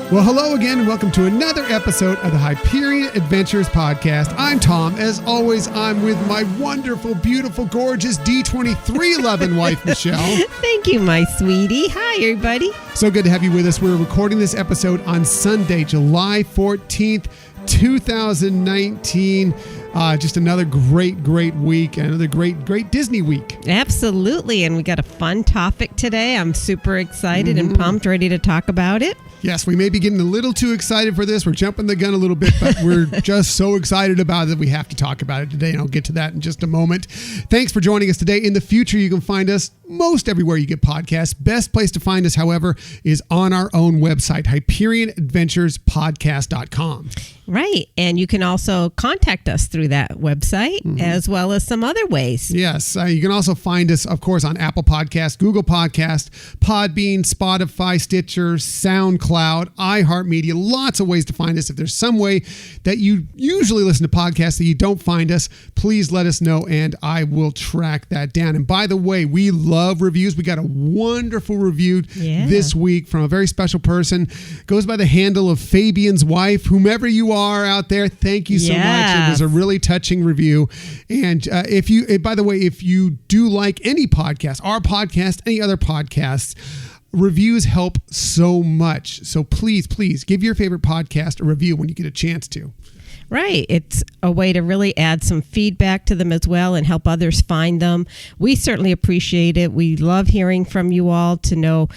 Well, hello again, and welcome to another episode of the Hyperion Adventures podcast. I'm Tom. As always, I'm with my wonderful, beautiful, gorgeous D23 loving wife, Michelle. Thank you, my sweetie. Hi, everybody. So good to have you with us. We're recording this episode on Sunday, July 14th, 2019. Just another great week, another great Disney week. Absolutely. And we got a fun topic today. I'm super excited and pumped, ready to talk about it. Yes, we may be getting a little too excited for this. We're jumping the gun a little bit, but we're just so excited about it that we have to talk about it today, and I'll get to that in just a moment. Thanks for joining us today. In the future, you can find us most everywhere you get podcasts. Best place to find us, however, is on our own website, HyperionAdventuresPodcast.com. Right. And you can also contact us through that website, as well as some other ways. Yes. You can also find us, of course, on Apple Podcasts, Google Podcasts, Podbean, Spotify, Stitcher, SoundCloud, iHeartMedia. Lots of ways to find us. If there's some way that you usually listen to podcasts that you don't find us, please let us know, and I will track that down. And by the way, we love reviews. We got a wonderful review this week from a very special person. Goes by the handle of Fabian's wife. Whomever you are out there, thank you so much. It was a really touching review. And if you do like any podcast, our podcast, any other podcasts, reviews help so much. So please give your favorite podcast a review when you get a chance to. Right. It's a way to really add some feedback to them as well and help others find them. We certainly appreciate it. We love hearing from you all to know,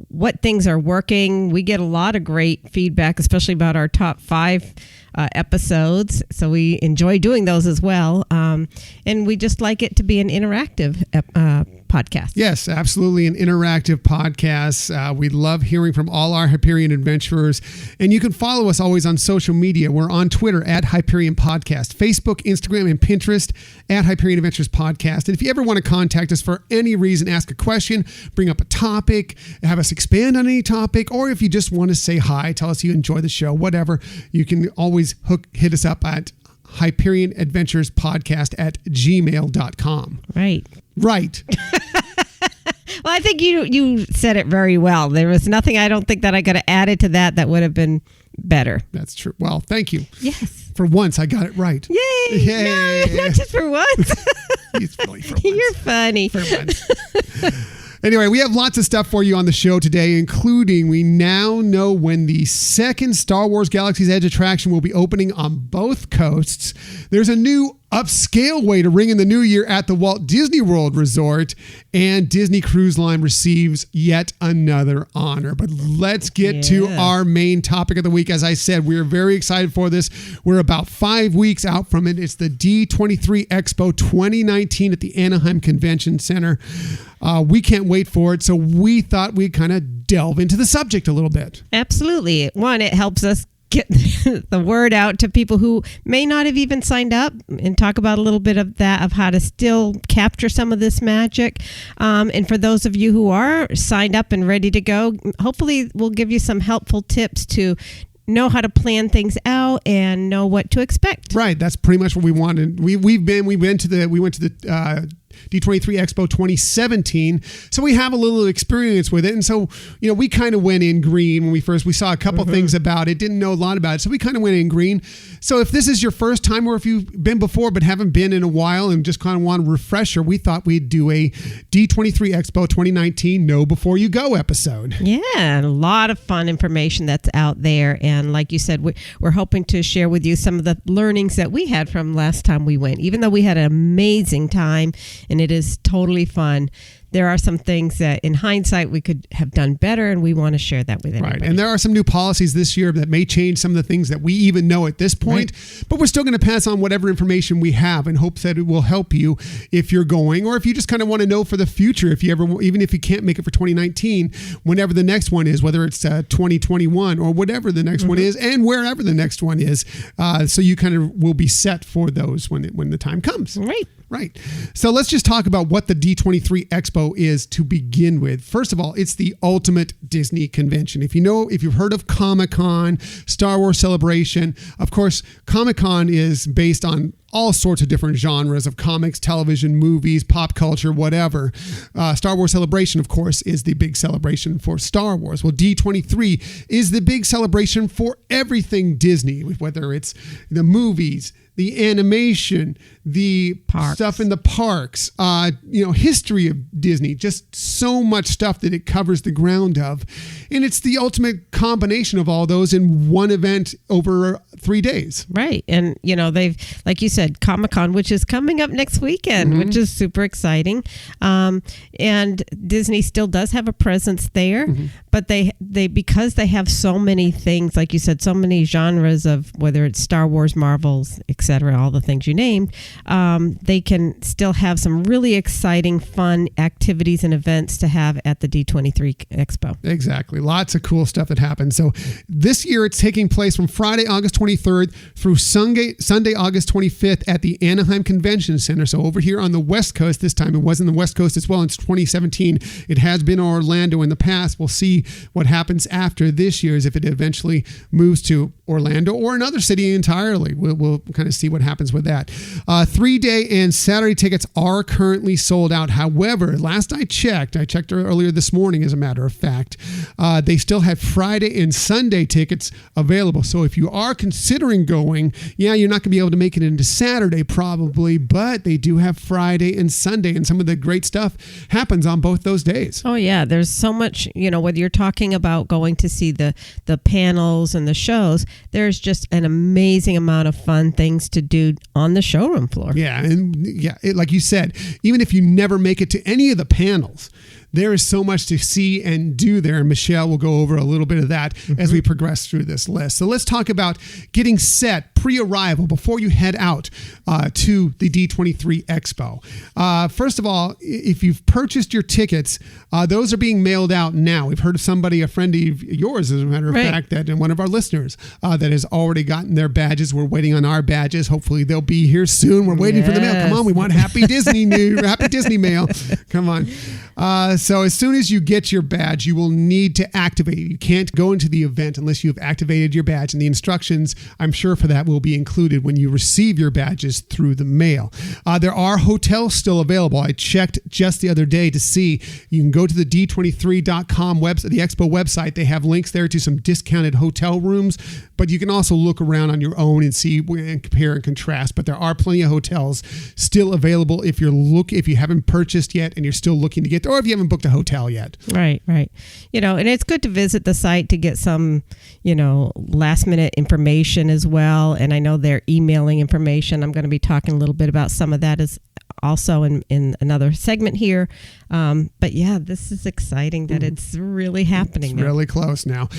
what things are working. We get a lot of great feedback, especially about our top 5 episodes. So we enjoy doing those as well. And we just like it to be an interactive podcast. Yes, absolutely. An interactive podcast. We love hearing from all our Hyperion adventurers. And you can follow us always on social media. We're on Twitter at Hyperion Podcast, Facebook, Instagram, and Pinterest at Hyperion Adventures Podcast. And if you ever want to contact us for any reason, ask a question, bring up a topic, have us expand on any topic, or if you just want to say hi, tell us you enjoy the show, whatever, you can always hit us up at HyperionAdventuresPodcast@gmail.com. Right. Well, I think you said it very well. There was nothing I don't think that I could have added to that would have been better. That's true. Well, thank you. Yes. For once, I got it right. Yay! No, not just for once. He's really for once. You're funny. For once. Anyway, we have lots of stuff for you on the show today, including we now know when the second Star Wars Galaxy's Edge attraction will be opening on both coasts. There's a new upscale way to ring in the new year at the Walt Disney World Resort, and Disney Cruise Line receives yet another honor. But let's get to our main topic of the week. As I said, we're very excited for this. We're about 5 weeks out from it. It's the D23 Expo 2019 at the Anaheim Convention Center. We can't wait for it, so we thought we'd kind of delve into the subject a little bit. Absolutely. One, it helps us get the word out to people who may not have even signed up, and talk about a little bit of that, of how to still capture some of this magic. And for those of you who are signed up and ready to go, hopefully we'll give you some helpful tips to know how to plan things out and know what to expect. Right. That's pretty much what we wanted. We went to the D23 Expo 2017. So we have a little experience with it. And so, we kind of went in green when we saw a couple things about it, didn't know a lot about it. So we kind of went in green. So if this is your first time, or if you've been before but haven't been in a while and just kind of want a refresher, we thought we'd do a D23 Expo 2019 Know Before You Go episode. Yeah, a lot of fun information that's out there. And like you said, we're hoping to share with you some of the learnings that we had from last time we went. Even though we had an amazing time and it is totally fun, there are some things that in hindsight we could have done better, and we want to share that with everybody. Right. And there are some new policies this year that may change some of the things that we even know at this point, but we're still going to pass on whatever information we have in hopes that it will help you if you're going, or if you just kind of want to know for the future, even if you can't make it for 2019, whenever the next one is, whether it's 2021 or whatever the next one is, and wherever the next one is, so you kind of will be set for those when the time comes. Right. So let's just talk about what the D23 Expo is to begin with. First of all, it's the ultimate Disney convention. If you've heard of Comic-Con, Star Wars Celebration, of course, Comic-Con is based on all sorts of different genres of comics, television, movies, pop culture, whatever. Star Wars Celebration, of course, is the big celebration for Star Wars. Well, D23 is the big celebration for everything Disney, whether it's the movies, the animation, the stuff in the parks, history of Disney, just so much stuff that it covers the ground of. And it's the ultimate combination of all those in one event over 3 days. Right. And, they've, like you said, Comic-Con, which is coming up next weekend, which is super exciting. And Disney still does have a presence there, but they because they have so many things, like you said, so many genres of whether it's Star Wars, Marvels, etc., all the things you named, they can still have some really exciting, fun activities and events to have at the D23 Expo. Exactly. Lots of cool stuff that happens. So this year it's taking place from Friday, August 23rd through Sunday, August 25th at the Anaheim Convention Center. So over here on the West Coast this time. It was in the West Coast as well in 2017. It has been Orlando in the past. We'll see what happens after this year's if it eventually moves to Orlando or another city entirely. We'll kind of see what happens with that. 3-day and Saturday tickets are currently sold out. However, last I checked earlier this morning, as a matter of fact, they still have Friday and Sunday tickets available. So if you are considering going, you're not going to be able to make it into Saturday probably, but they do have Friday and Sunday, and some of the great stuff happens on both those days. Oh yeah, there's so much, whether you're talking about going to see the panels and the shows, there's just an amazing amount of fun things to do on the showroom floor. Yeah, and like you said, even if you never make it to any of the panels, there is so much to see and do there. And Michelle will go over a little bit of that as we progress through this list. So let's talk about getting set pre-arrival before you head out to the D23 Expo. First of all, if you've purchased your tickets, those are being mailed out now. We've heard of somebody, a friend of yours, as a matter of fact, that and one of our listeners that has already gotten their badges. We're waiting on our badges. Hopefully they'll be here soon. We're waiting for the mail. Come on, we want happy Disney happy Disney mail. Come on. So as soon as you get your badge, you will need to activate it. You can't go into the event unless you've activated your badge. And the instructions, I'm sure, for that will be included when you receive your badges through the mail. There are hotels still available. I checked just the other day to see. You can go to the D23.com website, the Expo website. They have links there to some discounted hotel rooms, but you can also look around on your own and see and compare and contrast. But there are plenty of hotels still available if you haven't purchased yet and you're still looking to get there, or if you haven't booked a hotel yet. Right. And it's good to visit the site to get some, last minute information as well. And I know they're emailing information. I'm going to be talking a little bit about some of that as also in another segment here. But yeah, this is exciting that it's really happening. It's really close now.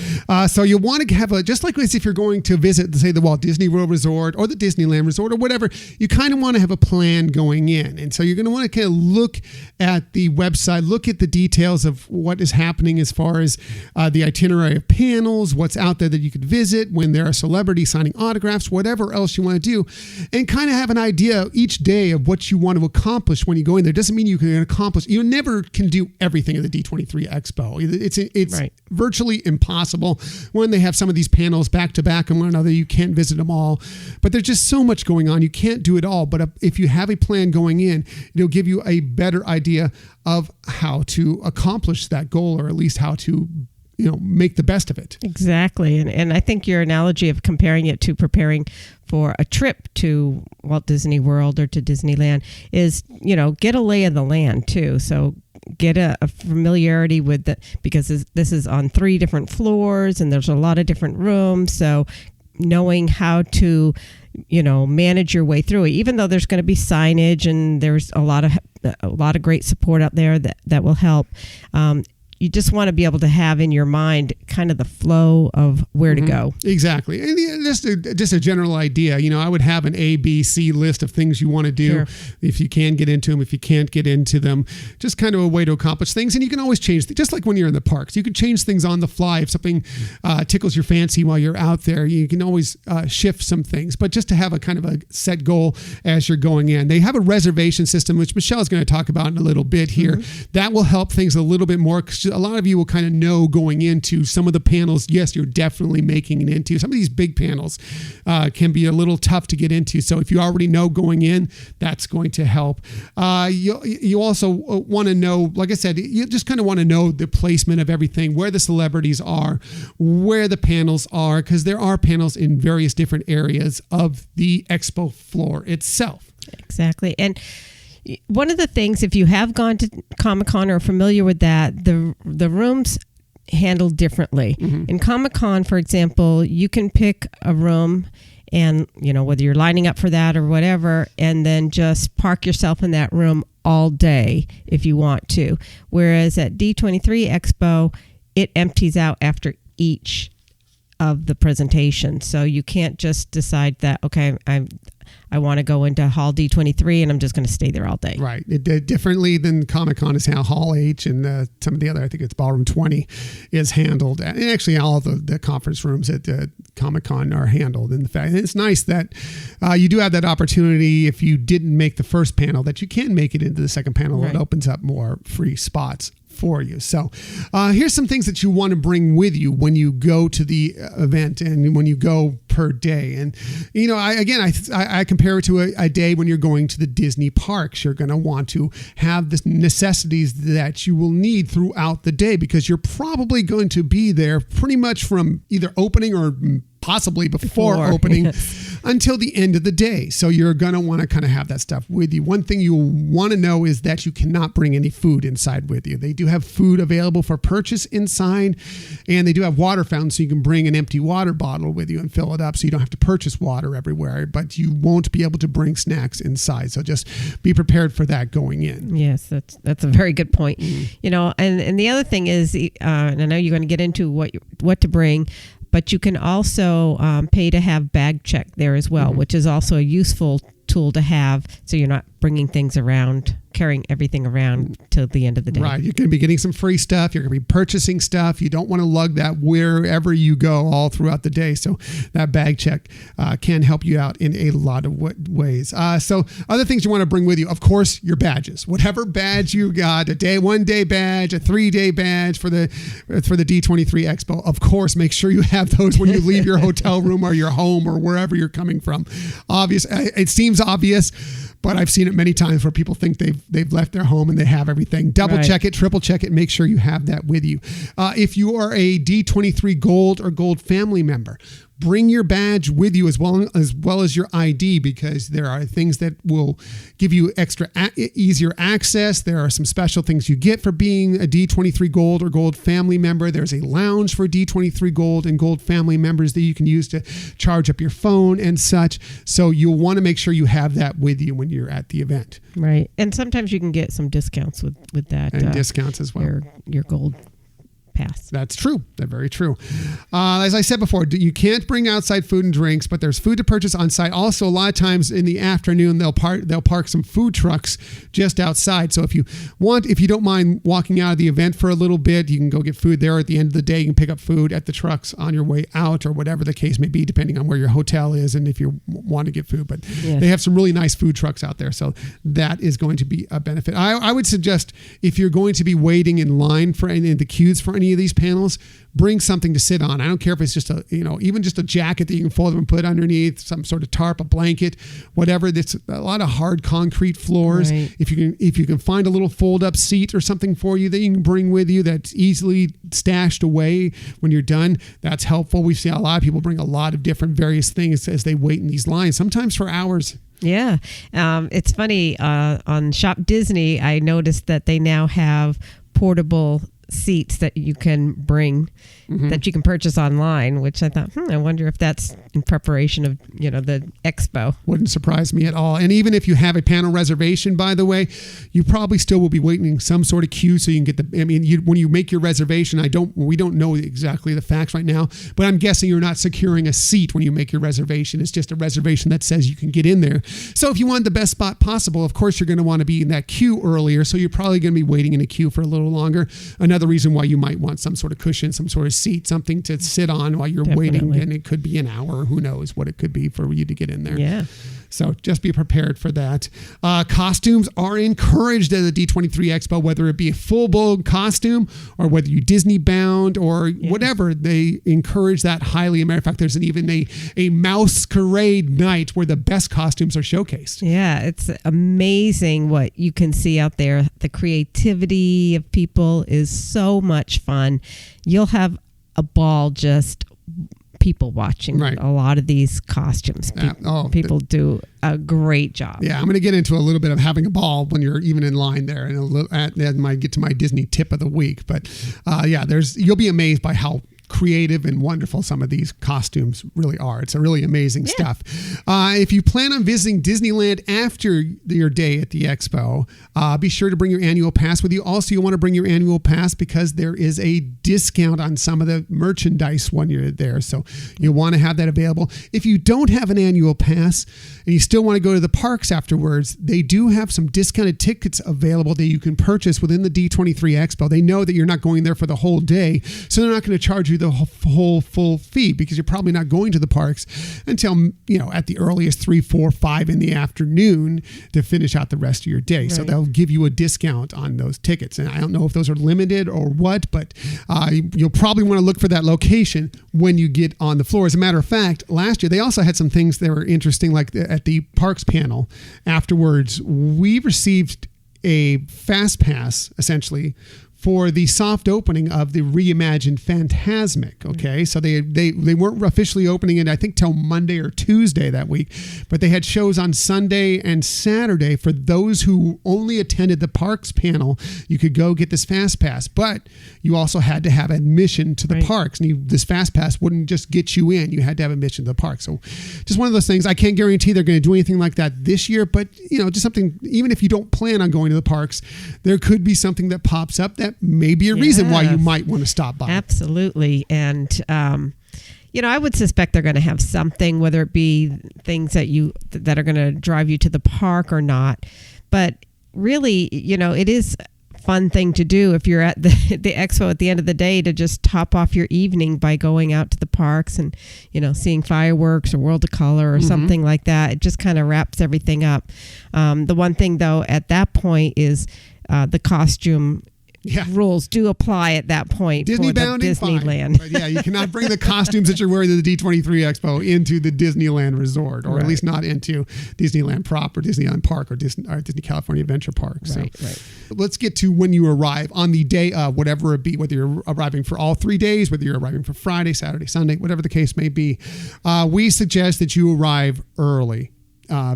So you want to have just like as if you're going to visit, say, the Walt Disney World Resort or the Disneyland Resort or whatever, you kind of want to have a plan going in. And so you're going to want to kind of look at the website, look at the details of what is happening as far as the itinerary of panels, what's out there that you could visit, when there are celebrities signing autographs, whatever else you want to do, and kind of have an idea each day of what you want to accomplish when you go in there. Doesn't mean you can accomplish. You never can do everything at the D23 Expo. It's virtually impossible when they have some of these panels back to back and one another. You can't visit them all, but there's just so much going on. You can't do it all. But if you have a plan going in, it'll give you a better idea of how to accomplish that goal, or at least how to make the best of it. Exactly. And I think your analogy of comparing it to preparing for a trip to Walt Disney World or to Disneyland is, get a lay of the land too. So get a familiarity with because this is on 3 different floors and there's a lot of different rooms. So knowing how to, manage your way through it, even though there's going to be signage and there's a lot of great support out there that will help. You just want to be able to have in your mind kind of the flow of where to go. Exactly. And just a general idea, I would have an A, B, C list of things you want to do. Sure. If you can get into them, if you can't get into them, just kind of a way to accomplish things. And you can always change, just like when you're in the parks, you can change things on the fly. If something tickles your fancy while you're out there, you can always shift some things. But just to have a kind of a set goal as you're going in. They have a reservation system, which Michelle is going to talk about in a little bit here. That will help things a little bit more, a lot of you will kind of know going into some of the panels. Yes, you're definitely making it into. Some of these big panels can be a little tough to get into. So if you already know going in, that's going to help. You also want to know, like I said, you just kind of want to know the placement of everything, where the celebrities are, where the panels are, because there are panels in various different areas of the expo floor itself. Exactly. And one of the things, if you have gone to Comic-Con or are familiar with that, the rooms handled differently. In Comic-Con, for example, you can pick a room and, whether you're lining up for that or whatever, and then just park yourself in that room all day if you want to. Whereas at D23 Expo, it empties out after each of the presentations. So you can't just decide that, okay, I want to go into Hall D23 and I'm just going to stay there all day. Right. It did differently than Comic-Con is how Hall H and some of the other, I think it's Ballroom 20 is handled. And actually all of the conference rooms at Comic-Con are handled. In fact, it's nice that you do have that opportunity if you didn't make the first panel that you can make it into the second panel. Right. It opens up more free spots for you. So here's some things that you want to bring with you when you go to the event and when you go per day. And, I compare it to a day when you're going to the Disney parks. You're going to want to have the necessities that you will need throughout the day because you're probably going to be there pretty much from either opening or possibly before opening until the end of the day. So you're going to want to kind of have that stuff with you. One thing you want to know is that you cannot bring any food inside with you. They do have food available for purchase inside, and they do have water fountains so you can bring an empty water bottle with you and fill it up so you don't have to purchase water everywhere, but you won't be able to bring snacks inside. So just be prepared for that going in. Yes, that's a very good point. And the other thing is, and I know you're going to get into what to bring, but you can also pay to have bag check there as well, which is also a useful tool to have so you're not bringing things around, carrying everything around till the end of the day. Right. You're going to be getting some free stuff. You're going to be purchasing stuff. You don't want to lug that wherever you go all throughout the day. So that bag check can help you out in a lot of ways. So other things you want to bring with you, of course, your badges. Whatever badge you got, a 1 day badge, a 3 day badge for the D23 Expo. Of course, make sure you have those when you leave your hotel room or your home or wherever you're coming from. It seems obvious, but I've seen it many times where people think they've left their home and they have everything. Double check it, triple check it, make sure you have that with you. If you are a D23 Gold or Gold family member, bring your badge with you as well as your ID, because there are things that will give you easier access. There are some special things you get for being a D23 Gold or Gold family member. There's a lounge for D23 Gold and Gold family members that you can use to charge up your phone and such. So you'll want to make sure you have that with you when you're at the event. Right. And sometimes you can get some discounts with that. And discounts as well. Your gold pass. That's true. That's very true. As I said before, you can't bring outside food and drinks, but there's food to purchase on site. Also, a lot of times in the afternoon, they'll park some food trucks just outside. So if you don't mind walking out of the event for a little bit, you can go get food there. At the end of the day, you can pick up food at the trucks on your way out, or whatever the case may be, depending on where your hotel is and if you want to get food. But they have some really nice food trucks out there. So that is going to be a benefit. I would suggest if you're going to be waiting in line for any of the queues for any of these panels, bring something to sit on. I don't care if it's just even just a jacket that you can fold up and put underneath, some sort of tarp, a blanket, whatever. That's a lot of hard concrete floors. Right. If you can find a little fold up seat or something for you that you can bring with you that's easily stashed away when you're done, that's helpful. We see a lot of people bring a lot of different various things as they wait in these lines, sometimes for hours. Yeah. It's funny, on Shop Disney, I noticed that they now have portable seats that you can bring, that you can purchase online, which I thought, I wonder if that's in preparation of, the expo. Wouldn't surprise me at all. And even if you have a panel reservation, by the way, you probably still will be waiting in some sort of queue so you can get when you make your reservation, we don't know exactly the facts right now, but I'm guessing you're not securing a seat when you make your reservation. It's just a reservation that says you can get in there. So if you want the best spot possible, of course, you're going to want to be in that queue earlier. So you're probably going to be waiting in a queue for a little longer. Another reason why you might want some sort of cushion, some sort of seat, something to sit on while you're waiting, and it could be an hour. Who knows what it could be for you to get in there. Yeah. So just be prepared for that. Costumes are encouraged at the D23 Expo, whether it be a full-blown costume or whether you Disney bound or whatever. They encourage that highly. As a matter of fact, there's even a masquerade night where the best costumes are showcased. Yeah, it's amazing what you can see out there. The creativity of people is so much fun. You'll have a ball just people watching a lot of these costumes. People do a great job. Yeah, I'm going to get into a little bit of having a ball when you're even in line there, and I get to my Disney tip of the week. But you'll be amazed by how creative and wonderful some of these costumes really are. It's a really amazing stuff. If you plan on visiting Disneyland after your day at the expo, be sure to bring your annual pass with you. Also, you want to bring your annual pass because there is a discount on some of the merchandise when you're there. So you'll want to have that available. If you don't have an annual pass and you still want to go to the parks afterwards, they do have some discounted tickets available that you can purchase within the D23 Expo. They know that you're not going there for the whole day, so they're not going to charge you the whole full fee because you're probably not going to the parks until at the earliest 3, 4, 5 in the afternoon to finish out the rest of your day. Right. So they'll give you a discount on those tickets, and I don't know if those are limited or what, but you'll probably want to look for that location when you get on the floor. As a matter of fact, last year they also had some things that were interesting, like at the parks panel afterwards. We received a fast pass essentially for the soft opening of the reimagined Fantasmic. Okay, so they weren't officially opening it, I think, till Monday or Tuesday that week, but they had shows on Sunday and Saturday. For those who only attended the parks panel, you could go get this fast pass, but you also had to have admission to the parks, and this fast pass wouldn't just get you in; you had to have admission to the park. So, just one of those things. I can't guarantee they're going to do anything like that this year, but just something. Even if you don't plan on going to the parks, there could be something that pops up that may be a reason why you might want to stop by. Absolutely. And, I would suspect they're going to have something, whether it be things that are going to drive you to the park or not. But really, it is a fun thing to do if you're at the expo at the end of the day, to just top off your evening by going out to the parks and, seeing fireworks or World of Color or something like that. It just kind of wraps everything up. The one thing, though, at that point is the costume rules do apply at that point. Disney for the bound Disneyland. But you cannot bring the costumes that you're wearing to the D23 Expo into the Disneyland Resort, or at least not into Disneyland proper, Disneyland Park, or Disney California Adventure Park. Right. Let's get to when you arrive on the day of, whatever it be, whether you're arriving for all 3 days, whether you're arriving for Friday, Saturday, Sunday, whatever the case may be. We suggest that you arrive early.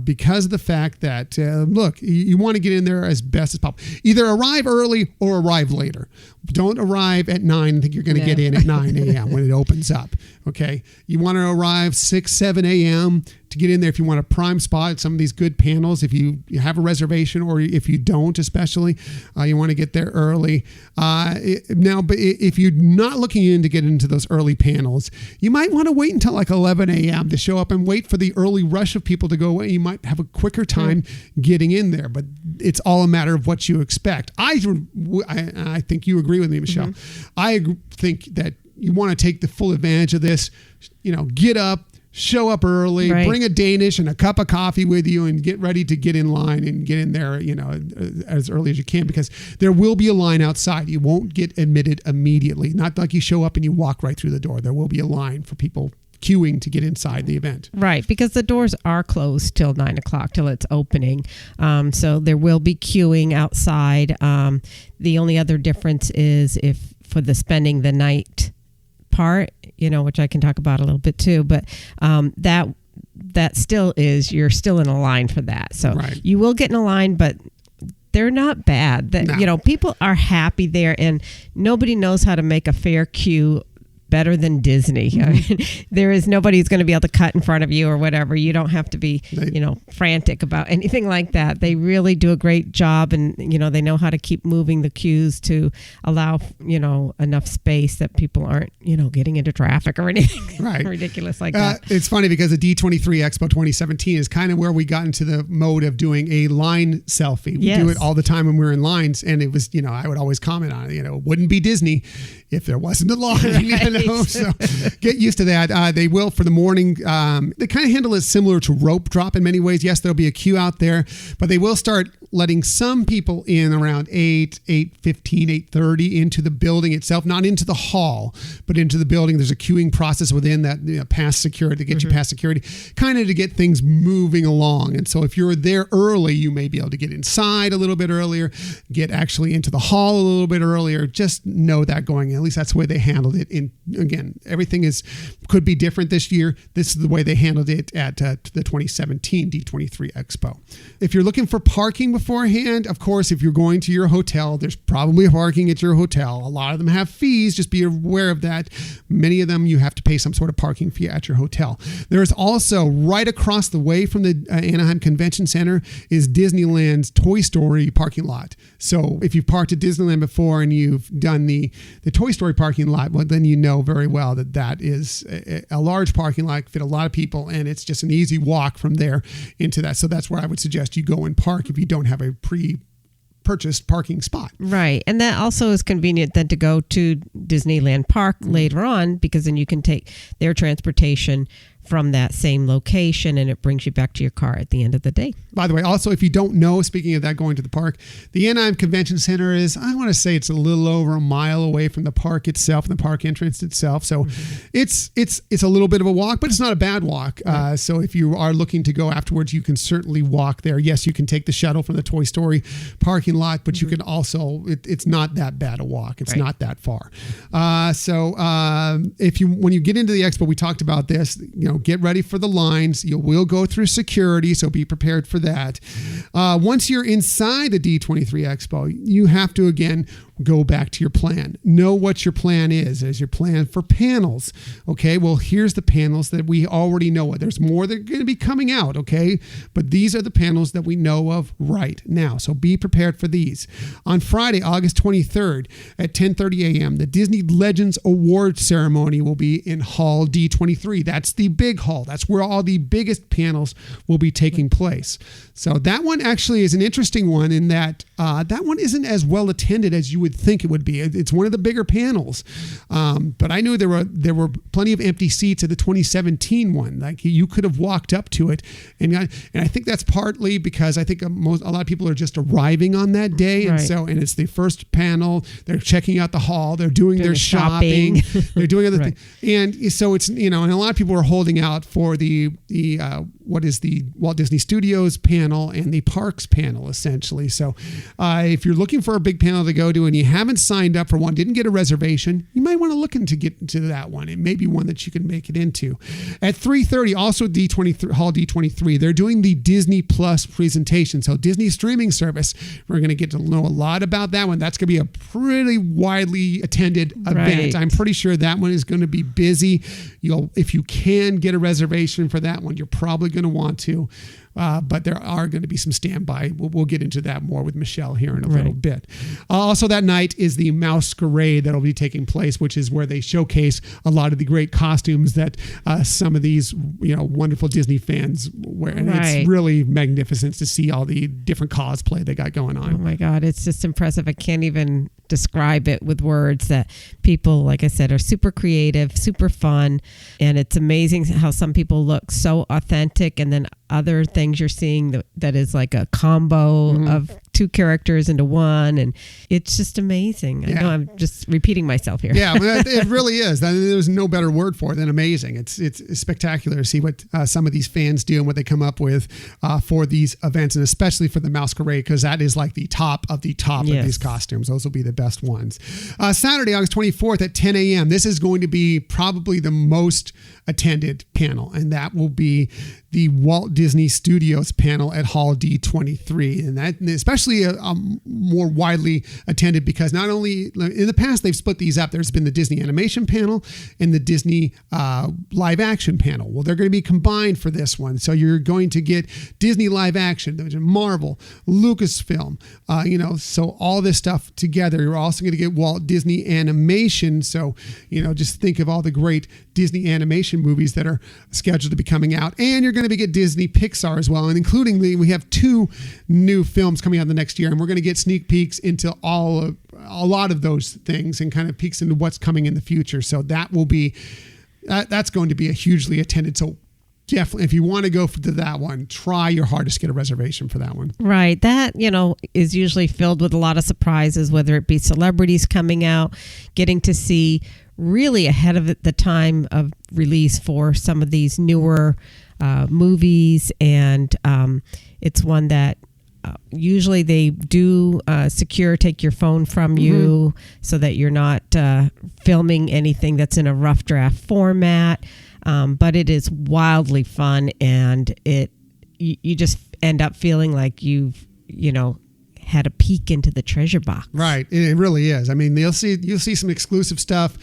Because of the fact that, look, you want to get in there as best as possible. Either arrive early or arrive later. Don't arrive at 9 and think you're going to get in at 9 a.m. when it opens up. Okay? You want to arrive 6, 7 a.m. to get in there if you want a prime spot at some of these good panels. If you have a reservation, or if you don't especially, you want to get there early. But if you're not looking in to get into those early panels, you might want to wait until like 11 a.m. to show up and wait for the early rush of people to go away. You might have a quicker time getting in there, but it's all a matter of what you expect. I think you agree with me, Michelle. I think that you want to take the full advantage of this. Get up, show up early, bring a Danish and a cup of coffee with you, and get ready to get in line and get in there, as early as you can, because there will be a line outside. You won't get admitted immediately. Not like you show up and you walk right through the door. There will be a line for people queuing to get inside the event. Right, because the doors are closed till 9 o'clock, till it's opening. So there will be queuing outside. The only other difference is if for the spending the night part, which I can talk about a little bit too, but that still is, you're still in a line for that. So you will get in a line, but they're not bad. People are happy there, and nobody knows how to make a fair queue better than Disney. I mean, there is nobody who's going to be able to cut in front of you or whatever. You don't have to be, frantic about anything like that. They really do a great job, and, they know how to keep moving the queues to allow, enough space that people aren't, getting into traffic or anything ridiculous like that. It's funny because the D23 Expo 2017 is kind of where we got into the mode of doing a line selfie. We do it all the time when we're in lines, and it was, I would always comment on it, it wouldn't be Disney if there wasn't a line. Right. So get used to that. They will for the morning. They kind of handle it similar to rope drop in many ways. Yes, there'll be a queue out there, but they will start letting some people in around 8:15, 8:30 into the building itself, not into the hall, but into the building. There's a queuing process within that, past security, to get you past security, kind of to get things moving along. And so if you're there early, you may be able to get inside a little bit earlier, get actually into the hall a little bit earlier. Just know that going in. At least that's the way they handled it. And again, everything could be different this year. This is the way they handled it at the 2017 D23 Expo. If you're looking for parking beforehand, of course, if you're going to your hotel, there's probably parking at your hotel. A lot of them have fees. Just be aware of that. Many of them, you have to pay some sort of parking fee at your hotel. There's also right across the way from the Anaheim Convention Center is Disneyland's Toy Story parking lot. So if you've parked at Disneyland before and you've done the Toy Story parking lot, well, then you know very well that is a large parking lot, fit a lot of people, and it's just an easy walk from there into that. So that's where I would suggest you go and park if you don't have a pre-purchased parking spot. Right. And that also is convenient then to go to Disneyland Park later on, because then you can take their transportation from that same location and it brings you back to your car at the end of the day. By the way, also, if you don't know, speaking of that, going to the park, the Anaheim Convention Center is, I want to say it's a little over a mile away from the park itself and the park entrance itself. So it's a little bit of a walk, but it's not a bad walk. So if you are looking to go afterwards, you can certainly walk there. Yes, you can take the shuttle from the Toy Story parking lot, but you can also, it's not that bad a walk. It's not that far. When you get into the expo, we talked about this, get ready for the lines. You will go through security, so be prepared for that. Once you're inside the D23 Expo, you have to, again, go back to your plan. Know what your plan is. Is your plan for panels? Okay, well, here's the panels that we already know. There's more that are going to be coming out, okay? But these are the panels that we know of right now. So be prepared for these. On Friday, August 23rd at 10:30 a.m., the Disney Legends Award ceremony will be in Hall D23. That's the big hall. That's where all the biggest panels will be taking place. So that one actually is an interesting one in that that one isn't as well attended as you would think it would be. It's one of the bigger panels, but I knew there were plenty of empty seats at the 2017 one. Like you could have walked up to it, and I think that's partly because I think a lot of people are just arriving on that day, and and it's the first panel. They're checking out the hall. They're doing their shopping. They're doing other things, and so it's and a lot of people are holding out for the Walt Disney Studios panel and the parks panel, essentially. So if you're looking for a big panel to go to and you haven't signed up for one, didn't get a reservation, you might want to look into get into that one. It may be one that you can make it into. At 3:30, also Hall D23, they're doing the Disney Plus presentation. So Disney streaming service. We're going to get to know a lot about that one. That's going to be a pretty widely attended event. I'm pretty sure that one is going to be busy. If you can get a reservation for that one, you're probably going to want to. But there are going to be some standby. We'll get into that more with Michelle here in a little bit. Also that night is the Masquerade that will be taking place, which is where they showcase a lot of the great costumes that some of these wonderful Disney fans wear. And it's really magnificent to see all the different cosplay they got going on. Oh my God, it's just impressive. I can't even describe it with words. That people, like I said, are super creative, super fun, and it's amazing how some people look so authentic, and then other things you're seeing that is like a combo of two characters into one, and it's just amazing. I know I'm just repeating myself here. Yeah, it really is. There's no better word for it than amazing. It's spectacular to see what some of these fans do and what they come up with for these events, and especially for the Masquerade, because that is like the top of the top of these costumes. Those will be the best ones. Saturday, August 24th at 10 a.m. This is going to be probably the most attended panel, and that will be the Walt Disney Studios panel at Hall D23, and that especially more widely attended because not only in the past they've split these up. There's been the Disney animation panel and the Disney live action panel. Well, they're going to be combined for this one, so you're going to get Disney live action, Marvel, Lucasfilm, so all this stuff together. You're also going to get Walt Disney Animation, so just think of all the great Disney animation movies that are scheduled to be coming out, and you're going going to get Disney Pixar as well, and including we have 2 new films coming out the next year, and we're going to get sneak peeks into a lot of those things and kind of peeks into what's coming in the future. So that will be that's going to be a hugely attended. So definitely, if you want to go to that one, try your hardest to get a reservation for that one. Right. That, is usually filled with a lot of surprises, whether it be celebrities coming out, getting to see really ahead of the time of release for some of these newer movies. And it's one that usually they do take your phone from you so that you're not filming anything that's in a rough draft format. But it is wildly fun, and you just end up feeling like you've had a peek into the treasure box. Right, it really is. I mean, you'll see some exclusive stuff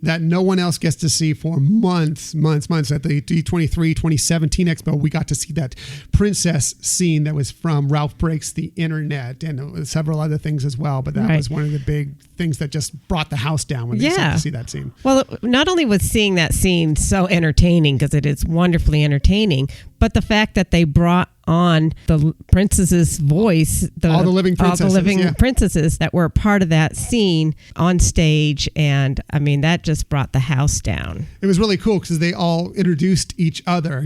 that no one else gets to see for months. At the D23 2017 Expo, we got to see that princess scene that was from Ralph Breaks the Internet, and several other things as well. But that was one of the big things that just brought the house down when they got to see that scene. Well, not only was seeing that scene so entertaining, because it is wonderfully entertaining, but the fact that they brought on the princess's voice, all the living princesses that were part of that scene on stage, and I mean that just brought the house down. It was really cool because they all introduced each other.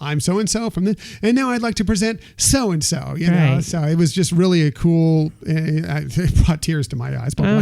I'm so and so from this, and now I'd like to present so and so. So it was just really a cool. It brought tears to my eyes. But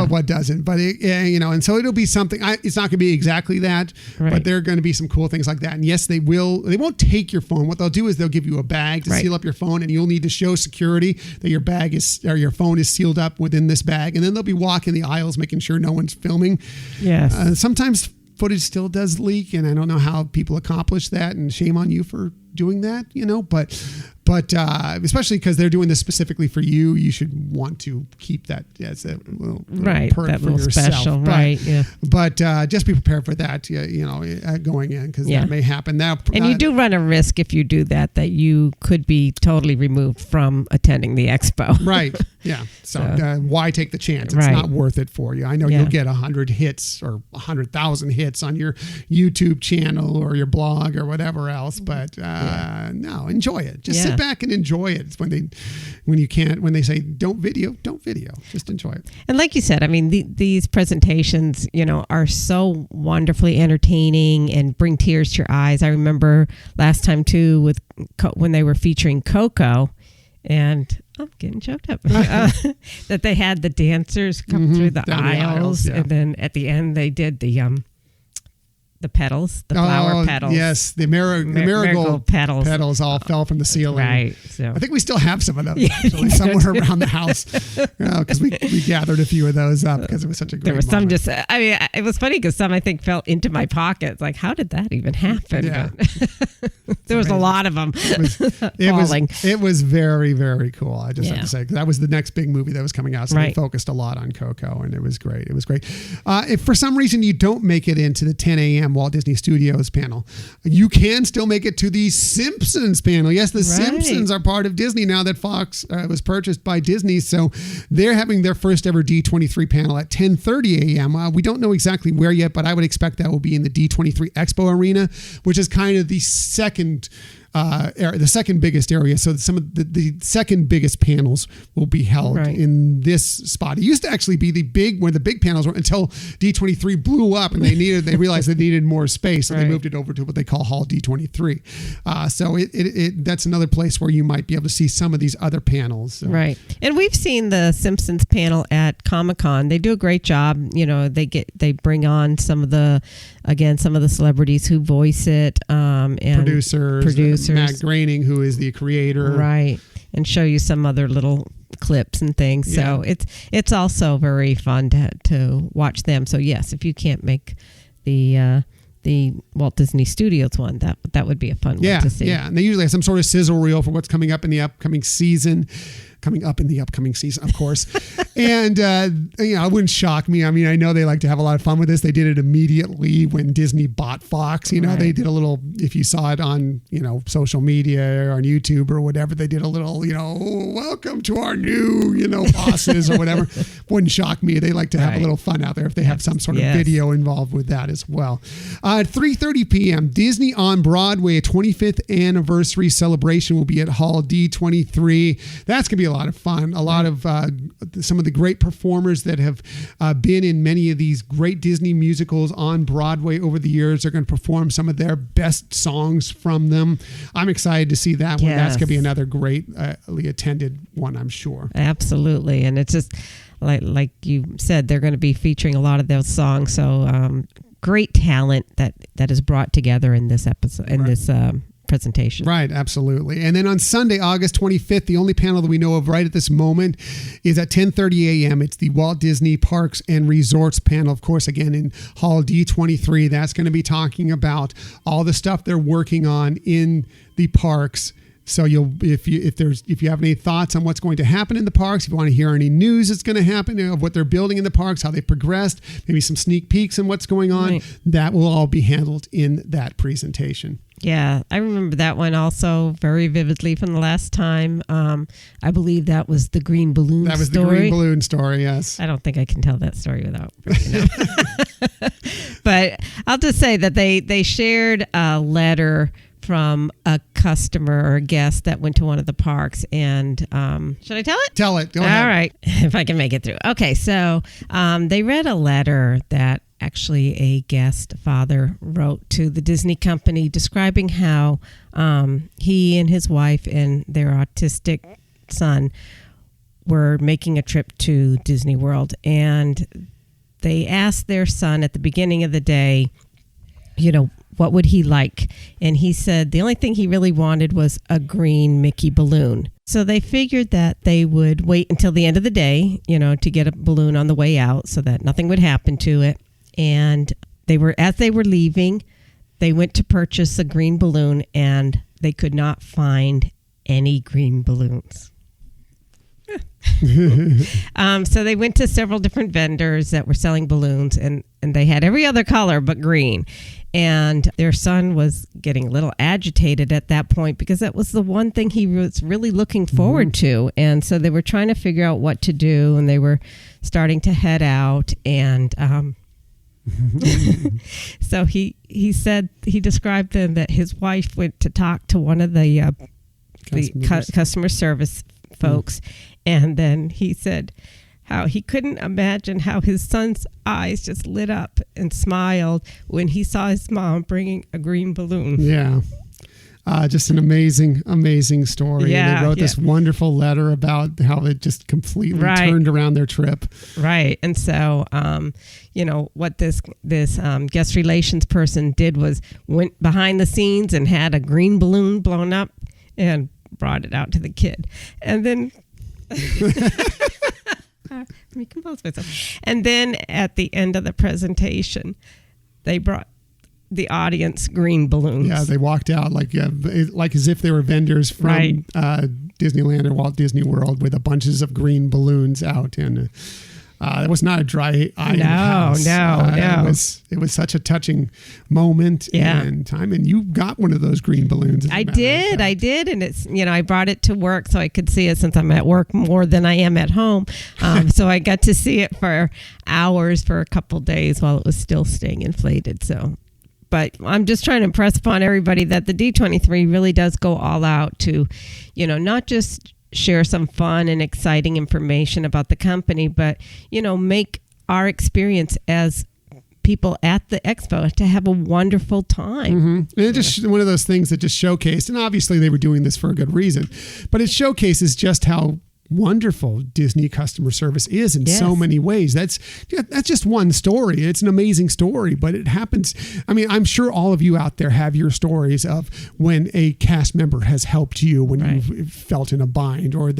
what doesn't? But and so it'll be something. It's not going to be exactly that, but there are going to be some cool things like that. And yes, they will. They won't take your phone. What they'll do is they'll give you a bag to seal up your phone, and you'll need to show security that your phone is sealed up within this bag, and then they'll be walking the aisles making sure no one's filming. Yes. Sometimes footage still does leak, and I don't know how people accomplish that, and shame on you for doing that, but especially because they're doing this specifically for you, you should want to keep that as a little perk that for little yourself. Special, But just be prepared for that, going in, because that may happen. Now, and you do run a risk if you do that you could be totally removed from attending the expo. Right. Yeah. So why take the chance? It's not worth it for you. I know you'll get 100 hits or 100,000 hits on your YouTube channel or your blog or whatever else, but no, enjoy it. Just sit back and enjoy it. It's when they say don't video, just enjoy it. And like you said, I mean, these presentations, are so wonderfully entertaining and bring tears to your eyes. I remember last time too when they were featuring Coco, and I'm getting choked up, that they had the dancers come through the aisles, and then at the end they did the petals, the flower petals. Yes, the marigold petals all fell from the ceiling. Right. So I think we still have some of those actually somewhere around the house, because we gathered a few of those up because it was such a great. There were some moment. it was funny because some I think fell into my pockets. Like, how did that even happen? Yeah. There was a lot of them falling. It was very, very cool. I just have to say, because that was the next big movie that was coming out, so they focused a lot on Coco, and it was great. If for some reason you don't make it into the 10 a.m. Walt Disney Studios panel, you can still make it to the Simpsons panel. Yes, the Simpsons are part of Disney now that Fox was purchased by Disney, so they're having their first ever D23 panel at 10:30 a.m. We don't know exactly where yet, but I would expect that will be in the D23 Expo arena, which is kind of the second biggest area. So some of the second biggest panels will be held in this spot. It used to actually be where the big panels were until D23 blew up, and they realized they needed more space, so they moved it over to what they call Hall D23. So that's another place where you might be able to see some of these other panels. So. Right. And we've seen the Simpsons panel at Comic-Con. They do a great job. They bring on some of the celebrities who voice it, and producers. Matt Groening, who is the creator, right, and show you some other little clips and things. So it's also very fun to watch them. So yes, if you can't make the Walt Disney Studios one, that would be a fun one to see. Yeah, and they usually have some sort of sizzle reel for what's coming up in the upcoming season. coming up in the upcoming season, of course. And, it wouldn't shock me. I mean, I know they like to have a lot of fun with this. They did it immediately when Disney bought Fox. They did a little, if you saw it on, social media or on YouTube or whatever, they did a little, welcome to our new, bosses or whatever. Wouldn't shock me. They like to have a little fun out there if they have some sort of video involved with that as well. At 3:30 p.m., Disney on Broadway, a 25th anniversary celebration will be at Hall D23. That's going to be a lot of fun. A lot of some of the great performers that have been in many of these great Disney musicals on Broadway over the years are going to perform some of their best songs from them. I'm excited to see that one. That's going to be another greatly attended one, I'm sure. Absolutely. And it's just like you said, they're going to be featuring a lot of those songs. So great talent that is brought together in this episode, in this presentation. Right, absolutely. And then on Sunday, August 25th, the only panel that we know of right at this moment is at 10:30 a.m. It's the Walt Disney Parks and Resorts panel, of course, again in Hall D23. That's going to be talking about all the stuff they're working on in the parks. So if you have any thoughts on what's going to happen in the parks, if you want to hear any news that's going to happen of what they're building in the parks, how they progressed, maybe some sneak peeks on what's going on, that will all be handled in that presentation. Yeah, I remember that one also very vividly from the last time. I believe that was the green balloon story. That was the green balloon story, yes. I don't think I can tell that story without But I'll just say that they shared a letter from a customer or a guest that went to one of the parks. And should I tell it? Tell it. Go ahead. All right. If I can make it through. Okay. So they read a letter that actually a guest father wrote to the Disney company describing how he and his wife and their autistic son were making a trip to Disney World. And they asked their son at the beginning of the day, what would he like? And he said the only thing he really wanted was a green Mickey balloon. So they figured that they would wait until the end of the day, to get a balloon on the way out so that nothing would happen to it. And as they were leaving, they went to purchase a green balloon and they could not find any green balloons. So they went to several different vendors that were selling balloons and they had every other color but green. And their son was getting a little agitated at that point because that was the one thing he was really looking forward to. And so they were trying to figure out what to do and they were starting to head out. And so he said, he described then that his wife went to talk to one of the customer service folks. And then he said how he couldn't imagine how his son's eyes just lit up and smiled when he saw his mom bringing a green balloon. Yeah. Just an amazing, amazing story. Yeah, they wrote this wonderful letter about how it just completely turned around their trip. Right. And so, what this guest relations person did was went behind the scenes and had a green balloon blown up and brought it out to the kid. And then... let me compose myself. And then at the end of the presentation, they brought the audience green balloons. Yeah, they walked out like as if they were vendors from Disneyland or Walt Disney World with a bunches of green balloons out. And it was not a dry eye in the house. No. It was such a touching moment and time. And you got one of those green balloons. I did. And it's, I brought it to work so I could see it since I'm at work more than I am at home. So I got to see it for hours for a couple days while it was still staying inflated. So, but I'm just trying to impress upon everybody that the D23 really does go all out to, not just share some fun and exciting information about the company, but, make our experience as people at the expo to have a wonderful time. Mm-hmm. And it's just one of those things that just showcased, and obviously they were doing this for a good reason, but it showcases just how wonderful Disney customer service is in so many ways. That's just one story. It's an amazing story, but it happens. I mean, I'm sure all of you out there have your stories of when a cast member has helped you when you've felt in a bind, or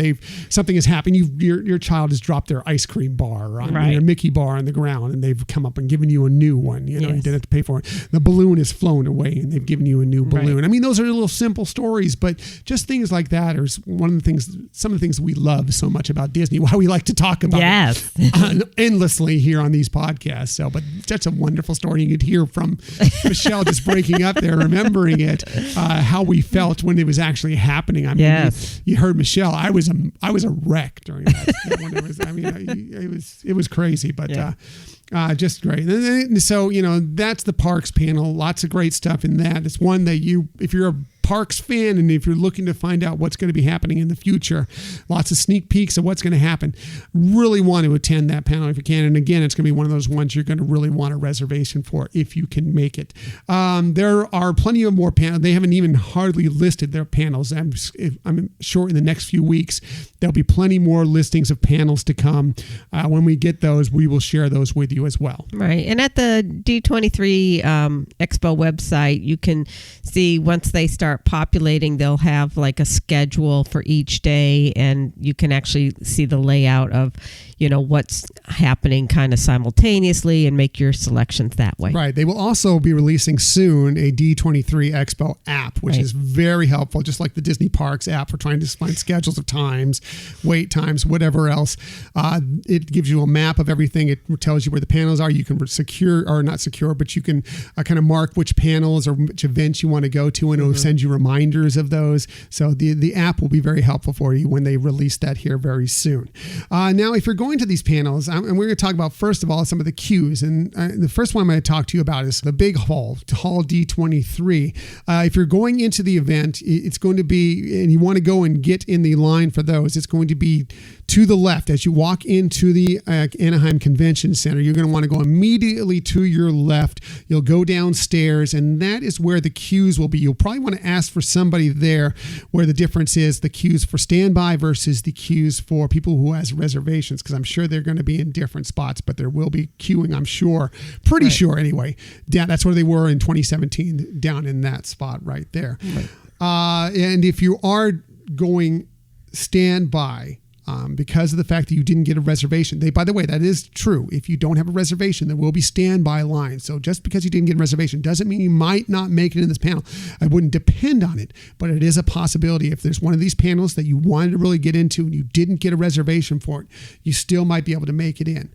something has happened. Your child has dropped their ice cream bar on their Mickey bar on the ground, and they've come up and given you a new one. You didn't have to pay for it. The balloon is flown away, and they've given you a new balloon. I mean, those are little simple stories, but just things like that are some of the things we love love so much about Disney, why we like to talk about it endlessly here on these podcasts. So, but such a wonderful story. You could hear from Michelle just breaking up there, remembering it, how we felt when it was actually happening. I mean, you heard Michelle. I was a wreck during that. When it was crazy, but just great. And so, that's the parks panel. Lots of great stuff in that. It's one that if you're a parks fan and if you're looking to find out what's going to be happening in the future, lots of sneak peeks of what's going to happen, really want to attend that panel if you can. And again, it's going to be one of those ones you're going to really want a reservation for if you can make it. There are plenty of more panels. They haven't even hardly listed their panels. I'm sure in the next few weeks there'll be plenty more listings of panels to come. When we get those, we will share those with you as well. Right. And at the D23 Expo website, you can see once they start populating, they'll have like a schedule for each day, and you can actually see the layout of what's happening kind of simultaneously and make your selections that way. Right. They will also be releasing soon a D23 Expo app, which is very helpful, just like the Disney Parks app for trying to find schedules of times, wait times, whatever else. It gives you a map of everything. It tells you where the panels are. You can but you can kind of mark which panels or which events you want to go to, and it'll send you reminders of those. So the app will be very helpful for you when they release that here very soon. Now, if you're going to these panels, and we're going to talk about, first of all, some of the queues. And the first one I'm going to talk to you about is the big hall D23. If you're going into the event, it's going to be, and you want to go and get in the line for those, it's going to be to the left. As you walk into the Anaheim Convention Center, you're going to want to go immediately to your left. You'll go downstairs, and that is where the queues will be. You'll probably want to ask for somebody there where the difference is the queues for standby versus the queues for people who has reservations, because I'm sure they're going to be in different spots, but there will be queuing, I'm sure, pretty sure anyway. That's where they were in 2017, down in that spot right there. Right. And if you are going standby, because of the fact that you didn't get a reservation. By the way, that is true. If you don't have a reservation, there will be standby lines. So just because you didn't get a reservation doesn't mean you might not make it in this panel. I wouldn't depend on it, but it is a possibility. If there's one of these panels that you wanted to really get into and you didn't get a reservation for it, you still might be able to make it in.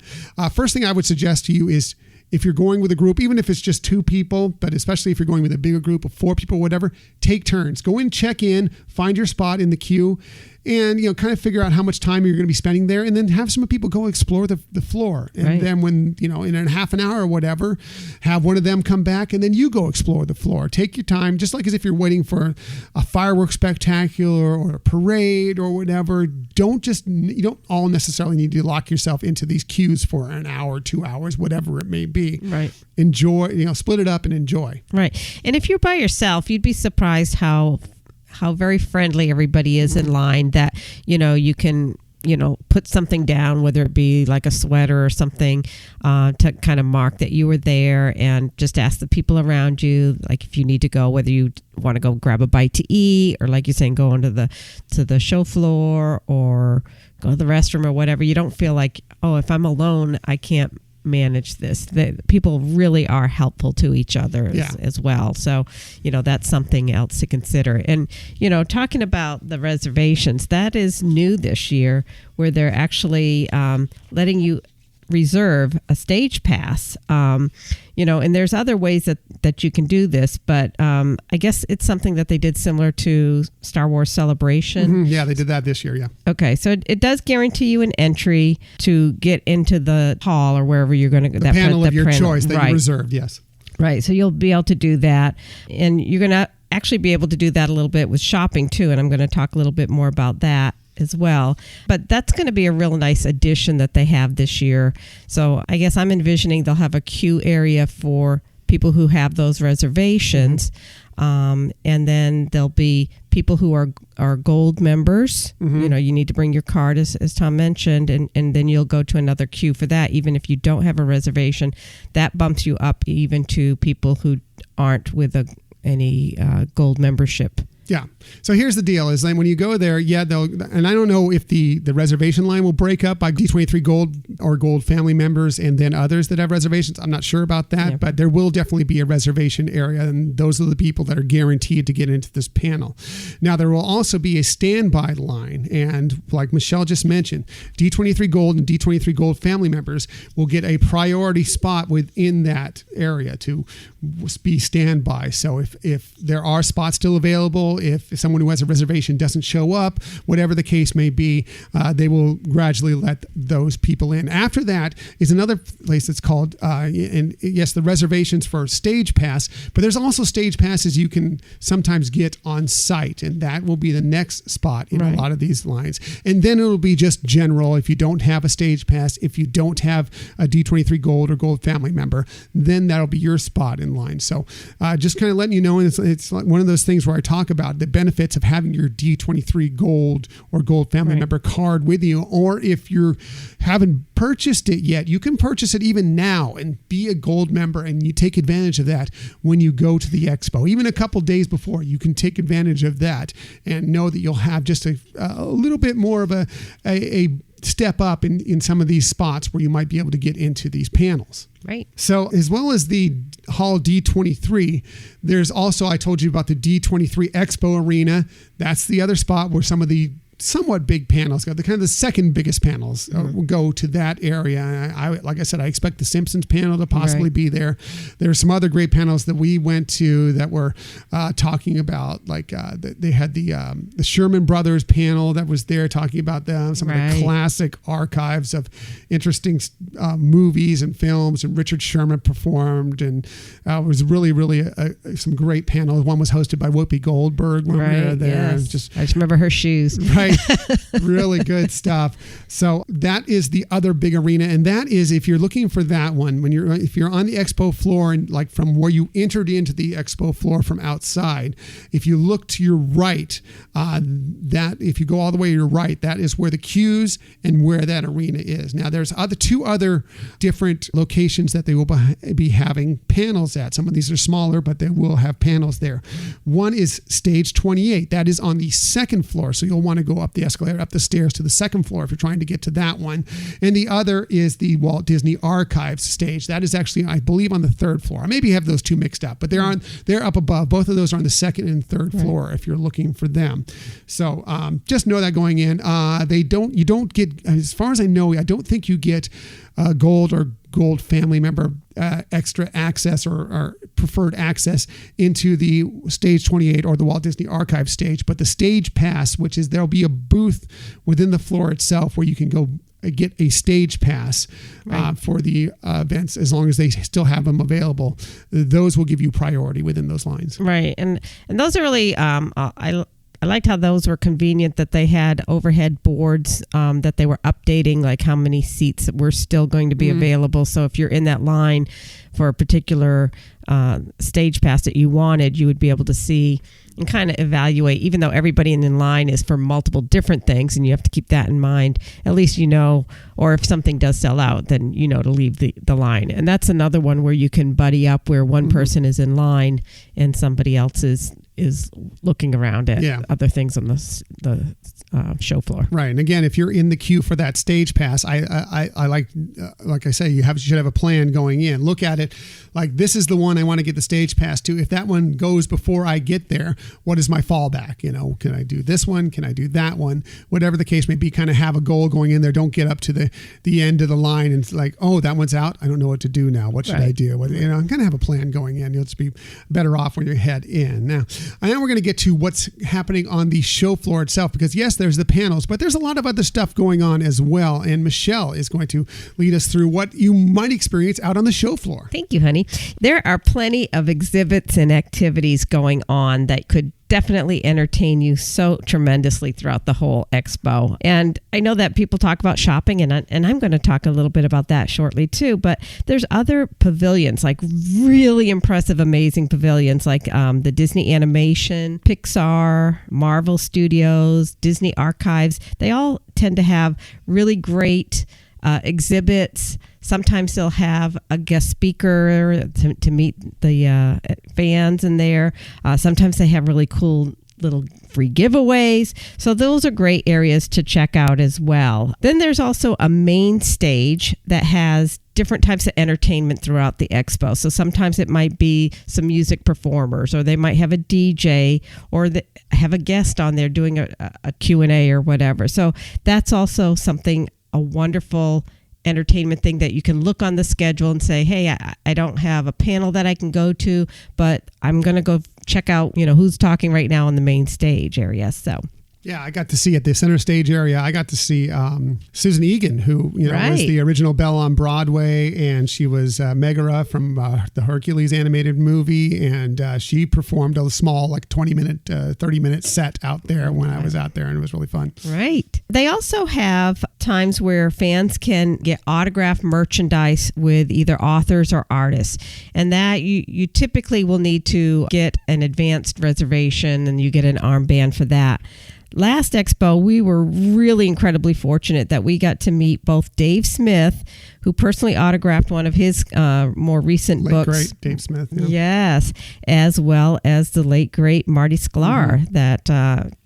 First thing I would suggest to you is, if you're going with a group, even if it's just 2 people, but especially if you're going with a bigger group of 4 people, whatever, take turns. Go in, check in, find your spot in the queue, and kind of figure out how much time you're going to be spending there, and then have some people go explore the floor. And then when, in a half an hour or whatever, have one of them come back, and then you go explore the floor. Take your time, just like as if you're waiting for a fireworks spectacular or a parade or whatever. You don't all necessarily need to lock yourself into these queues for an hour, 2 hours, whatever it may be. Right. Enjoy, split it up and enjoy. Right. And if you're by yourself, you'd be surprised how very friendly everybody is in line, that, you can, put something down, whether it be like a sweater or something, to kind of mark that you were there, and just ask the people around you, like if you need to go, whether you want to go grab a bite to eat, or like you're saying, go onto the show floor or go to the restroom or whatever. You don't feel like, oh, if I'm alone, I can't manage this. The people really are helpful to each other as well. So, that's something else to consider. And, talking about the reservations, that is new this year, where they're actually letting you reserve a stage pass, and there's other ways that you can do this, but I guess it's something that they did similar to Star Wars Celebration. Mm-hmm. Yeah, they did that this year, yeah. Okay, so it does guarantee you an entry to get into the hall or wherever you're going to go. The panel of your choice that you reserved, yes. Right, so you'll be able to do that, and you're going to actually be able to do that a little bit with shopping too, and I'm going to talk a little bit more about that as well. But that's going to be a real nice addition that they have this year. So I guess I'm envisioning they'll have a queue area for people who have those reservations. And then there'll be people who are gold members. You need to bring your card, as Tom mentioned, and then you'll go to another queue for that. Even if you don't have a reservation, that bumps you up even to people who aren't with any gold membership. Yeah. So here's the deal is then when you go there, and I don't know if the reservation line will break up by D23 Gold or Gold family members and then others that have reservations. I'm not sure about that, but there will definitely be a reservation area, and those are the people that are guaranteed to get into this panel. Now, there will also be a standby line, and like Michelle just mentioned, D23 Gold and D23 Gold family members will get a priority spot within that area to be standby. So if there are spots still available, if someone who has a reservation doesn't show up, whatever the case may be, they will gradually let those people in. After that is another place that's called, and yes, the reservations for stage pass, but there's also stage passes you can sometimes get on site, and that will be the next spot in a lot of these lines. And then it'll be just general. If you don't have a stage pass, if you don't have a D23 Gold or Gold family member, then that'll be your spot in line. So just kind of letting you know, and it's like one of those things where I talk about the benefits of having your D23 Gold or Gold family member card with you, or if you haven't purchased it yet, you can purchase it even now and be a Gold member, and you take advantage of that when you go to the expo. Even a couple days before, you can take advantage of that and know that you'll have just a little bit more of a step up in some of these spots where you might be able to get into these panels. Right. So as well as the Hall D23, there's also, I told you about the D23 Expo Arena. That's the other spot where some of the somewhat big panels go. The kind of the second biggest panels will go to that area. Like I said, I expect the Simpsons panel to possibly be there. There are some other great panels that we went to that were talking about, like they had the Sherman Brothers panel that was there talking about some of the classic archives of interesting movies and films, and Richard Sherman performed, and it was really, really some great panels. One was hosted by Whoopi Goldberg when we were there. Yes. I just remember her shoes. Right. Really good stuff. So that is the other big arena. And that is, if you're looking for that one, if you're on the expo floor and like from where you entered into the expo floor from outside, if you look to your right, that if you go all the way to your right, that is where the queues and where that arena is. Now there's two other different locations that they will be having panels at. Some of these are smaller, but they will have panels there. One is stage 28. That is on the second floor. So you'll want to go up the escalator, up the stairs to the second floor if you're trying to get to that one. And the other is the Walt Disney Archives stage. That is actually, I believe, on the third floor. I maybe have those two mixed up, but they're up above. Both of those are on the second and third floor if you're looking for them. So just know that going in. You don't get, as far as I know, I don't think you get Gold or Gold family member extra access or preferred access into the stage 28 or the Walt Disney Archive stage, but the stage pass, which is there'll be a booth within the floor itself where you can go get a stage pass for the events, as long as they still have them available. Those will give you priority within those lines. Right. And those are really, I liked how those were convenient, that they had overhead boards that they were updating, like how many seats were still going to be available. So if you're in that line for a particular stage pass that you wanted, you would be able to see and kind of evaluate, even though everybody in line is for multiple different things, and you have to keep that in mind. At least you know, or if something does sell out, then you know to leave the line. And that's another one where you can buddy up, where one person is in line and somebody else is looking around at other things on the show floor. Right. And again, if you're in the queue for that stage pass, I like I say, you should have a plan going in. Look at it like, this is the one I want to get the stage pass to. If that one goes before I get there, what is my fallback? You know, can I do this one? Can I do that one? Whatever the case may be, kind of have a goal going in there. Don't get up to the end of the line and it's like, oh, that one's out. I don't know what to do now. What should I do? I'm going to have a plan going in. You'll just be better off when you head in. Now we're going to get to what's happening on the show floor itself, because yes, there's the panels, but there's a lot of other stuff going on as well. And Michelle is going to lead us through what you might experience out on the show floor. Thank you, honey. There are plenty of exhibits and activities going on that could definitely entertain you so tremendously throughout the whole expo. And I know that people talk about shopping, and I'm going to talk a little bit about that shortly too, but there's other pavilions, like really impressive, amazing pavilions, like the Disney Animation, Pixar, Marvel Studios, Disney Archives. They all tend to have really great exhibits. Sometimes they'll have a guest speaker to meet the fans in there. Sometimes they have really cool little free giveaways. So those are great areas to check out as well. Then there's also a main stage that has different types of entertainment throughout the expo. So sometimes it might be some music performers, or they might have a DJ, or have a guest on there doing a Q&A or whatever. So that's also a wonderful entertainment thing that you can look on the schedule and say, hey, I don't have a panel that I can go to, but I'm going to go check out, who's talking right now on the main stage area. So yeah, I got to see at the center stage area. I got to see Susan Egan, who was the original Belle on Broadway, and she was Megara from the Hercules animated movie, and she performed a small, 20-minute, 30-minute set out there when I was out there, and it was really fun. Right. They also have times where fans can get autographed merchandise with either authors or artists, and that you typically will need to get an advanced reservation, and you get an armband for that. Last expo, we were really incredibly fortunate that we got to meet both Dave Smith, who personally autographed one of his more recent books. Great Dave Smith. Yeah. Yes, as well as the late, great Marty Sklar that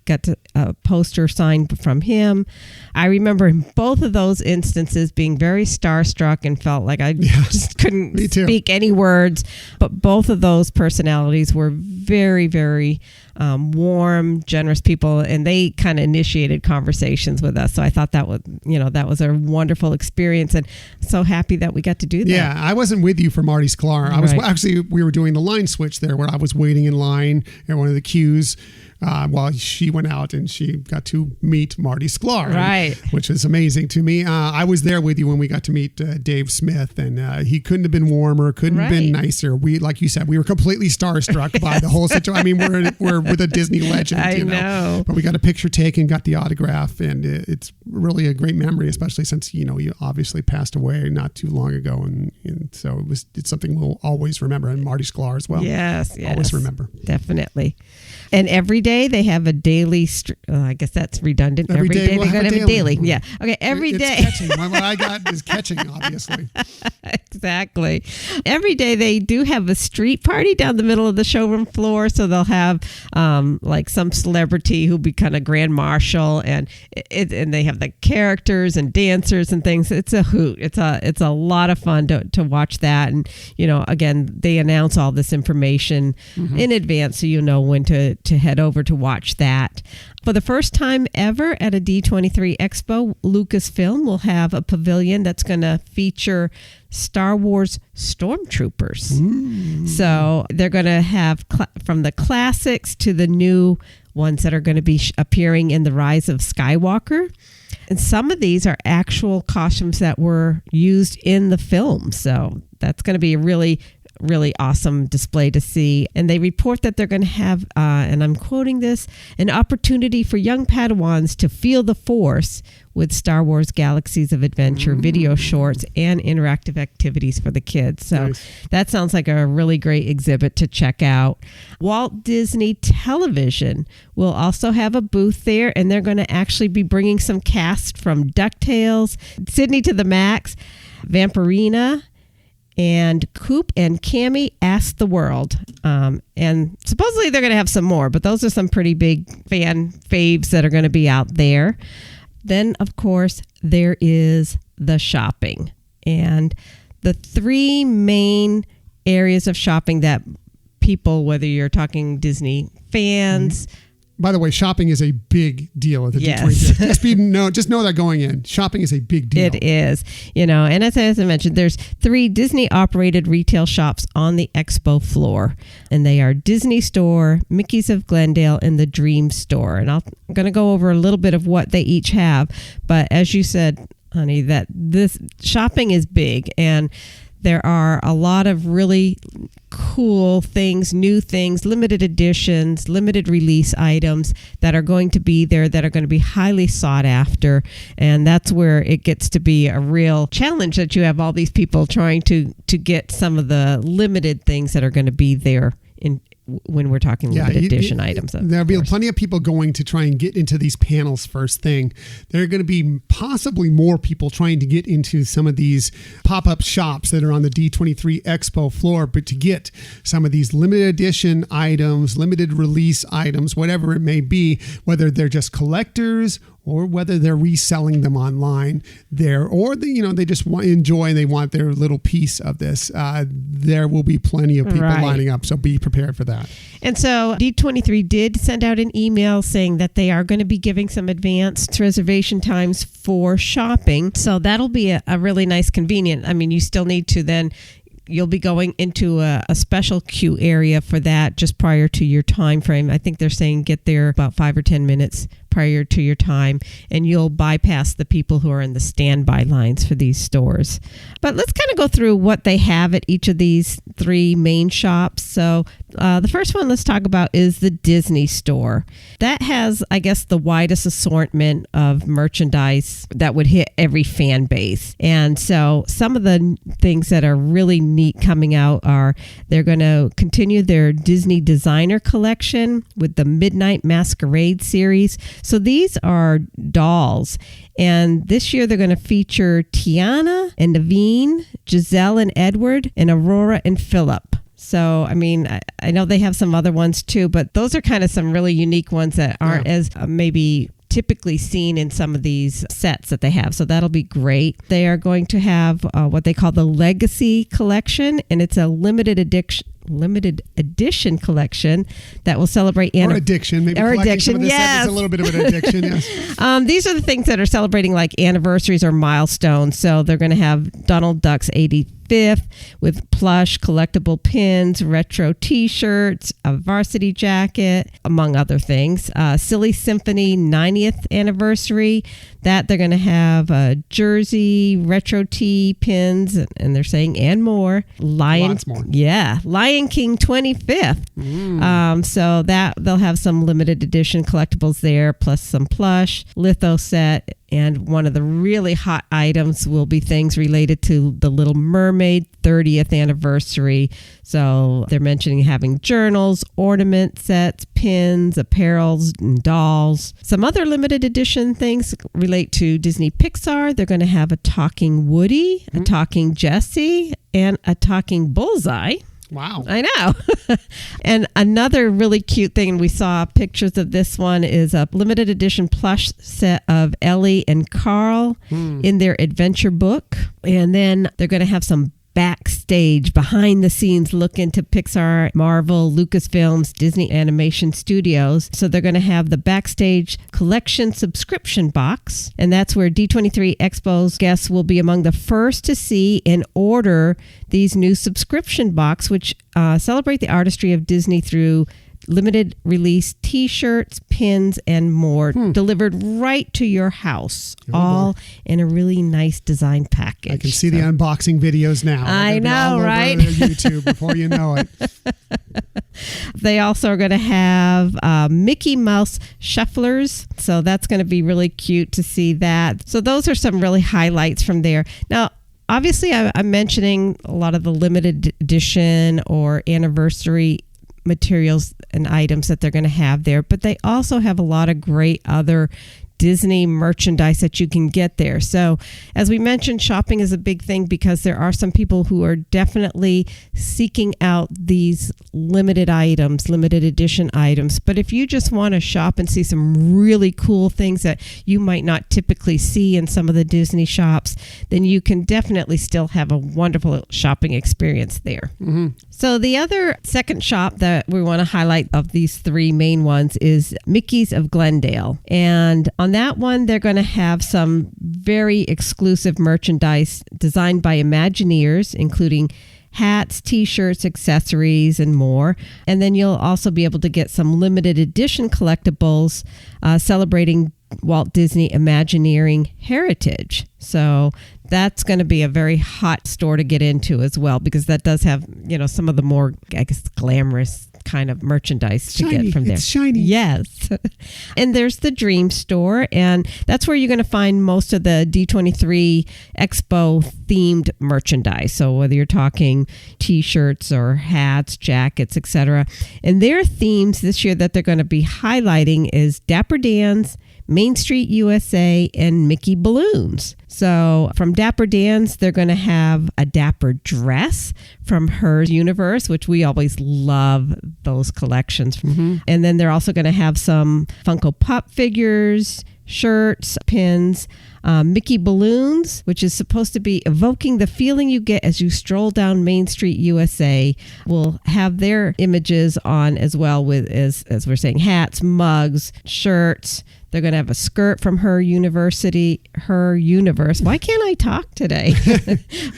got a poster signed from him. I remember in both of those instances being very starstruck and felt like I just couldn't speak any words. But both of those personalities were very, very warm, generous people, and they kind of initiated conversations with us. So I thought that was a wonderful experience, and so happy that we got to do that. Yeah, I wasn't with you for Marty Sklar. I was we were doing the line switch there, where I was waiting in line at one of the queues while she went out, and she got to meet Marty Sklar, which is amazing to me. I was there with you when we got to meet Dave Smith, and he couldn't have been warmer, couldn't have been nicer. We, like you said, we were completely starstruck by the whole situation. I mean, we're with a Disney legend, I know. But we got a picture taken, got the autograph, and it's really a great memory, especially since you obviously passed away not too long ago, and so it's something we'll always remember. And Marty Sklar as well. Yes, always remember. Definitely. And every day they have a daily, I guess that's redundant. Every day they're going to have a daily. Yeah. Okay. Every day. Catching. What I got is catching, obviously. Exactly. Every day they do have a street party down the middle of the showroom floor. So they'll have some celebrity who'll be kind of grand marshal, and they have the characters and dancers and things. It's a hoot. It's a lot of fun to watch that. And, again, they announce all this information in advance, so you know when to head over to watch that. For the first time ever at a D23 Expo, Lucasfilm will have a pavilion that's going to feature Star Wars Stormtroopers. So they're going to have from the classics to the new ones that are going to be appearing in The Rise of Skywalker. And some of these are actual costumes that were used in the film. So that's going to be a really awesome display to see. And they report that they're going to have, and I'm quoting this, an opportunity for young Padawans to feel the Force with Star Wars Galaxies of Adventure video shorts and interactive activities for the kids. So that sounds like a really great exhibit to check out. Walt Disney Television will also have a booth there, and they're going to actually be bringing some cast from DuckTales, Sydney to the Max, Vampirina, and Coop and Cammy Ask the World. And supposedly they're going to have some more, but those are some pretty big fan faves that are going to be out there. Then, of course, there is the shopping. And the three main areas of shopping that people, whether you're talking Disney fans... By the way, shopping is a big deal at the D23. Just know that going in. Shopping is a big deal. It is. And as I mentioned, there's 3 Disney-operated retail shops on the expo floor. And they are Disney Store, Mickey's of Glendale, and the Dream Store. And I'm going to go over a little bit of what they each have. But as you said, honey, that this shopping is big. And there are a lot of really cool things, new things, limited editions, limited release items that are going to be there that are going to be highly sought after. And that's where it gets to be a real challenge that you have all these people trying to get some of the limited things that are going to be there when we're talking limited edition items. There'll be plenty of people going to try and get into these panels first thing. There are going to be possibly more people trying to get into some of these pop-up shops that are on the D23 Expo floor, but to get some of these limited edition items, limited release items, whatever it may be, whether they're just collectors or whether they're reselling them online there, or they just enjoy and they want their little piece of this. There will be plenty of people lining up, so be prepared for that. And so D23 did send out an email saying that they are going to be giving some advanced reservation times for shopping. So that'll be a really nice convenient. I mean, you still need to then. You'll be going into a special queue area for that just prior to your time frame. I think they're saying get there about 5 or 10 minutes prior to your time, and you'll bypass the people who are in the standby lines for these stores. But let's kind of go through what they have at each of these three main shops. So the first one let's talk about is the Disney store. That has, I guess, the widest assortment of merchandise that would hit every fan base. And so some of the things that are really neat coming out are they're going to continue their Disney designer collection with the Midnight Masquerade series. So these are dolls, and this year they're going to feature Tiana and Naveen, Giselle and Edward, and Aurora and Philip. So, I mean, I know they have some other ones too, but those are kind of some really unique ones that aren't as maybe typically seen in some of these sets that they have. So that'll be great. They are going to have what they call the Legacy Collection, and it's a limited edition collection that will celebrate addiction. Maybe addiction. Yes, a little bit of an addiction. Yes. These are the things that are celebrating like anniversaries or milestones. So they're going to have Donald Duck's 85th with plush collectible pins, retro T-shirts, a varsity jacket, among other things. Silly Symphony 90th anniversary. That they're going to have a jersey, retro tee, pins, and they're saying and more. Lots more. Yeah, Lion King 25th. So that they'll have some limited edition collectibles there, plus some plush, litho set. And one of the really hot items will be things related to the Little Mermaid 30th anniversary. So they're mentioning having journals, ornament sets, pins, apparels, and dolls. Some other limited edition things relate to Disney Pixar. They're going to have a talking Woody, a talking Jessie, and a talking Bullseye. Wow. I know. And another really cute thing, and we saw pictures of this one, is a limited edition plush set of Ellie and Carl in their adventure book. And then they're going to have some backstage, behind the scenes look into Pixar, Marvel, Lucasfilms, Disney Animation Studios. So they're going to have the backstage collection subscription box, and that's where D23 Expo's guests will be among the first to see and order these new subscription box, which celebrate the artistry of Disney through limited release T-shirts, pins, and more delivered right to your house, all in a really nice design package. I can see the unboxing videos now. I know, right? Over YouTube before you know it. They also are going to have Mickey Mouse shufflers. So that's going to be really cute to see that. So those are some really highlights from there. Now, obviously, I'm mentioning a lot of the limited edition or anniversary materials and items that they're going to have there, but they also have a lot of great other Disney merchandise that you can get there. So as we mentioned, shopping is a big thing because there are some people who are definitely seeking out these limited items, limited edition items. But if you just want to shop and see some really cool things that you might not typically see in some of the Disney shops, then you can definitely still have a wonderful shopping experience there. So the other second shop that we want to highlight of these three main ones is Mickey's of Glendale. And on that one, they're going to have some very exclusive merchandise designed by Imagineers, including hats, T-shirts, accessories, and more. And then you'll also be able to get some limited edition collectibles celebrating Walt Disney Imagineering heritage. So that's going to be a very hot store to get into as well, because that does have, some of the more, I guess, glamorous kind of merchandise to Shiny. get from there. It's shiny. Yes. And there's the Dream Store, and that's where you're going to find most of the D23 Expo themed merchandise. So whether you're talking t-shirts or hats, jackets, etc. And their themes this year that they're going to be highlighting is Dapper Dan's, Main Street USA, and Mickey Balloons. So from Dapper Dan's, they're going to have a Dapper dress from her universe, which we always love those collections. Mm-hmm. And then they're also going to have some Funko Pop figures, shirts, pins, Mickey Balloons, which is supposed to be evoking the feeling you get as you stroll down Main Street USA. Will have their images on as well with, as we're saying, hats, mugs, shirts. They're going to have a skirt from her universe. Why can't I talk today?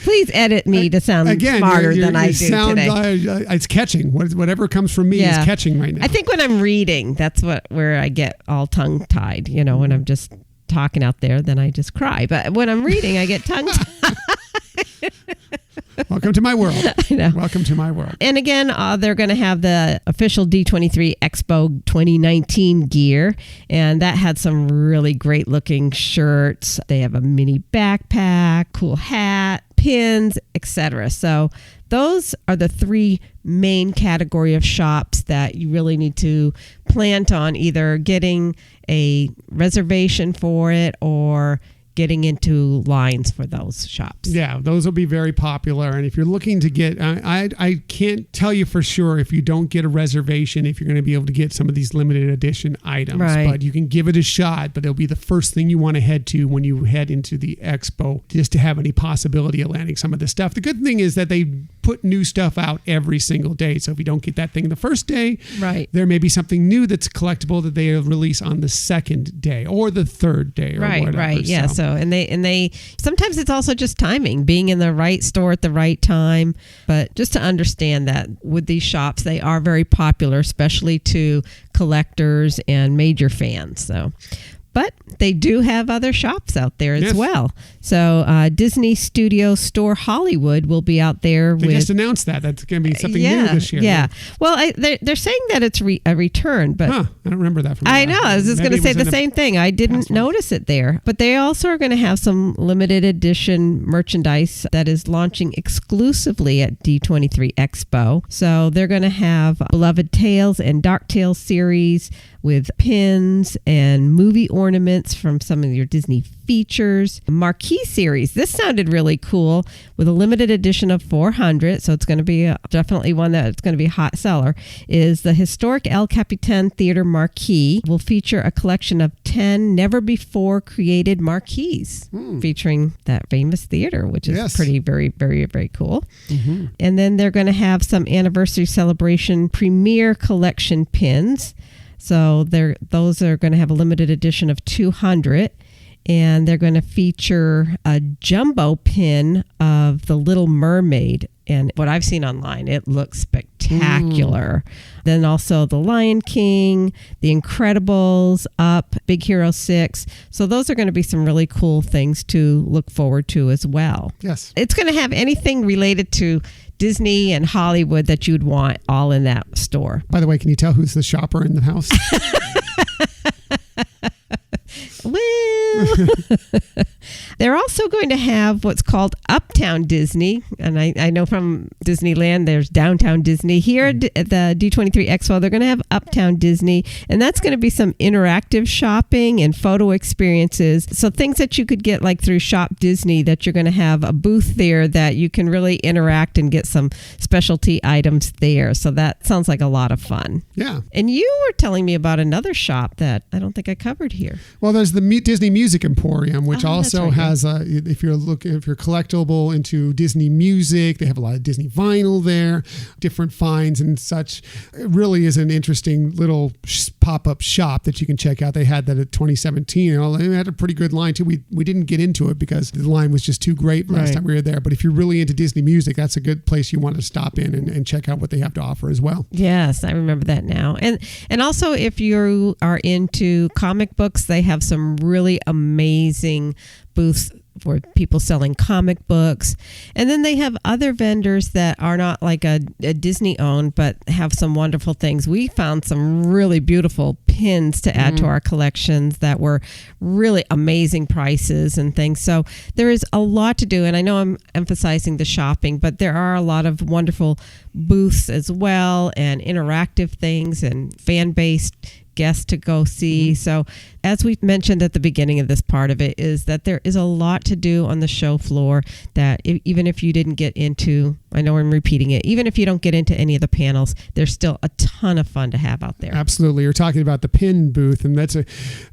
Please edit me to sound smarter than I do today. It's catching. Whatever comes from me is catching right now. I think when I'm reading, that's where I get all tongue-tied. You know, when I'm just talking out there, then I just cry. But when I'm reading, I get tongue-tied. Welcome to my world. I know. Welcome to my world. And again, they're going to have the official D23 Expo 2019 gear, and that had some really great looking shirts. They have a mini backpack, cool hat, pins, etc. So those are the three main category of shops that you really need to plan on either getting a reservation for it or getting into lines for those shops. Yeah, those will be very popular. And if you're looking to get, I can't tell you for sure if you don't get a reservation, if you're going to be able to get some of these limited edition items. Right. But you can give it a shot, but it'll be the first thing you want to head to when you head into the expo, just to have any possibility of landing some of this stuff. The good thing is that they put new stuff out every single day. So if you don't get that thing the first day, right, there may be something new that's collectible that they release on the second day or the third day or whatever. Right. Yeah. So and they sometimes it's also just timing, being in the right store at the right time. But just to understand that with these shops, they are very popular, especially to collectors and major fans. So, but they do have other shops out there as well. So Disney Studio Store Hollywood will be out there. They just announced that. That's going to be something new this year. Yeah. Well, they're saying that it's a return, but I don't remember that. I know. I was just going to say the same thing. I didn't notice it there. But they also are going to have some limited edition merchandise that is launching exclusively at D23 Expo. So they're going to have Beloved Tales and Dark Tales series with pins and movie ornaments from some of your Disney features. Marquee series. This sounded really cool with a limited edition of 400. So it's going to be definitely one that's going to be a hot seller. Is the historic El Capitan Theater Marquee will feature a collection of 10 never before created marquees featuring that famous theater, which is pretty, very, very, very cool. Mm-hmm. And then they're going to have some anniversary celebration premiere collection pins. So those are going to have a limited edition of 200, and they're going to feature a jumbo pin of the Little Mermaid. And what I've seen online, it looks spectacular. Then also The Lion King, The Incredibles, Up, Big Hero 6. So those are going to be some really cool things to look forward to as well. Yes. It's going to have anything related to Disney and Hollywood that you'd want all in that store. By the way, can you tell who's the shopper in the house? Well, they're also going to have what's called Uptown Disney. And I know from Disneyland, there's Downtown Disney. Here at the D23 Expo, they're going to have Uptown Disney. And that's going to be some interactive shopping and photo experiences. So things that you could get like through Shop Disney, that you're going to have a booth there that you can really interact and get some specialty items there. So that sounds like a lot of fun. Yeah. And you were telling me about another shop that I don't think I covered here. Well, there's the Disney Music Emporium, which also has if you're collectible into Disney music, they have a lot of Disney vinyl there, different finds and such. It really is an interesting little pop-up shop that you can check out. They had that at 2017. They had a pretty good line too. We didn't get into it because the line was just too great last time we were there. But if you're really into Disney music, that's a good place you want to stop in and check out what they have to offer as well. Yes, I remember that now. And also if you are into comic books, they have some really amazing booths for people selling comic books. And then they have other vendors that are not like a Disney owned, but have some wonderful things. We found some really beautiful pins to add to our collections that were really amazing prices and things. So there is a lot to do. And I know I'm emphasizing the shopping, but there are a lot of wonderful booths as well, and interactive things and fan-based guests to go see. So as we mentioned at the beginning of this part of it, is that there is a lot to do on the show floor that even if you didn't get into, I know I'm repeating it, even if you don't get into any of the panels, there's still a ton of fun to have out there. Absolutely. You're talking about the pin booth, and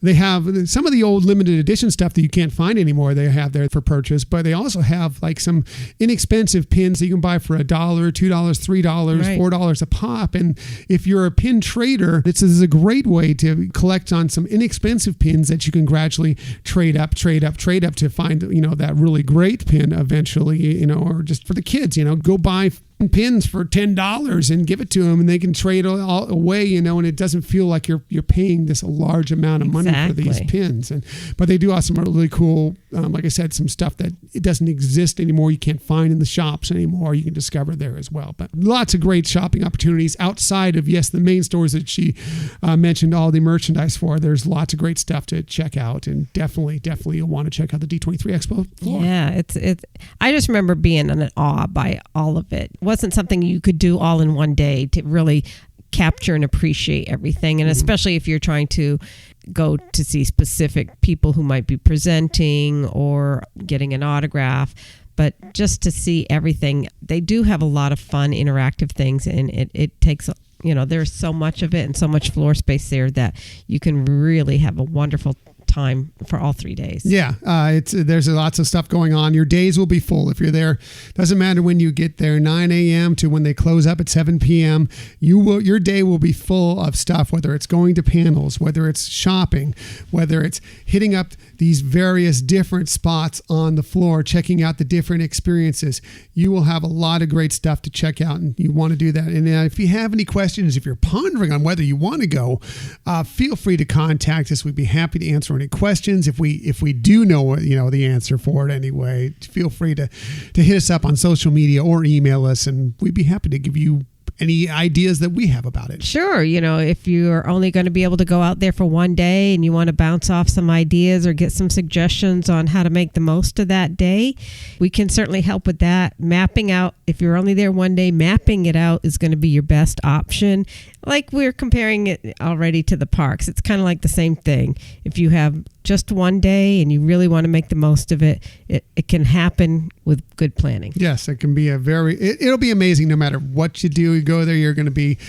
they have some of the old limited edition stuff that you can't find anymore. They have there for purchase, but they also have like some inexpensive pins that you can buy for $1, $2, $3, Right. $4 a pop. And if you're a pin trader, this is a great way to collect on some inexpensive pins that you can gradually trade up to find, that really great pin eventually, or just for the kids, go buy pins for $10 and give it to them, and they can trade all away, and it doesn't feel like you're paying this a large amount of money for these pins. But they do have some really cool, like I said, some stuff that it doesn't exist anymore. You can't find in the shops anymore. You can discover there as well. But lots of great shopping opportunities outside of, the main stores that she mentioned all the merchandise for. There's lots of great stuff to check out, and definitely you'll want to check out the D23 Expo floor. Yeah, it's. I just remember being in awe by all of it. It wasn't something you could do all in one day to really capture and appreciate everything, and especially if you're trying to go to see specific people who might be presenting or getting an autograph. But just to see everything, they do have a lot of fun interactive things, and it takes, there's so much of it and so much floor space there that you can really have a wonderful time for all 3 days. Yeah, there's lots of stuff going on. Your days will be full if you're there. Doesn't matter when you get there, 9 a.m. to when they close up at 7 p.m. Your day will be full of stuff, whether it's going to panels, whether it's shopping, whether it's hitting up these various different spots on the floor, checking out the different experiences. You will have a lot of great stuff to check out, and you want to do that. And if you have any questions, if you're pondering on whether you want to go, feel free to contact us. We'd be happy to answer any questions. If we do know the answer for it anyway, feel free to hit us up on social media or email us, and we'd be happy to give you any ideas that we have about it. Sure. If you're only going to be able to go out there for one day and you want to bounce off some ideas or get some suggestions on how to make the most of that day, we can certainly help with that. Mapping out, if you're only there one day, mapping it out is going to be your best option. Like we're comparing it already to the parks. It's kind of like the same thing. If you have just one day and you really want to make the most of it, it can happen with good planning. Yes, it can be it'll be amazing no matter what you do. You go there, you're going to be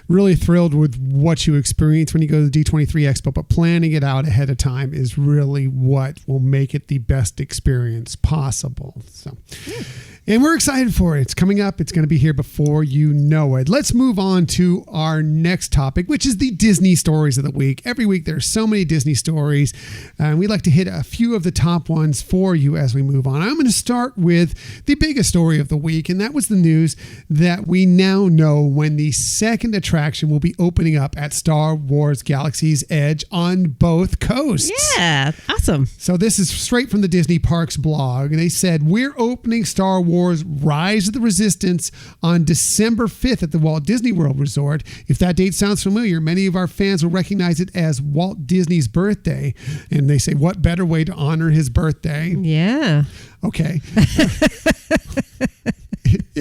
really thrilled with what you experience when you go to the D23 Expo, but planning it out ahead of time is really what will make it the best experience possible. So. Yeah. And we're excited for it. It's coming up. It's going to be here before you know it. Let's move on to our next topic, which is the Disney stories of the week. Every week there's so many Disney stories, and we like to hit a few of the top ones for you as we move on. I'm going to start with the biggest story of the week, and that was the news that we now know when the second attraction will be opening up at Star Wars Galaxy's Edge on both coasts. Yeah, awesome. So this is straight from the Disney Parks blog. They said, we're opening Star Wars Rise of the Resistance on December 5th at the Walt Disney World Resort. If that date sounds familiar, many of our fans will recognize it as Walt Disney's birthday. And they say, what better way to honor his birthday? Yeah. Okay.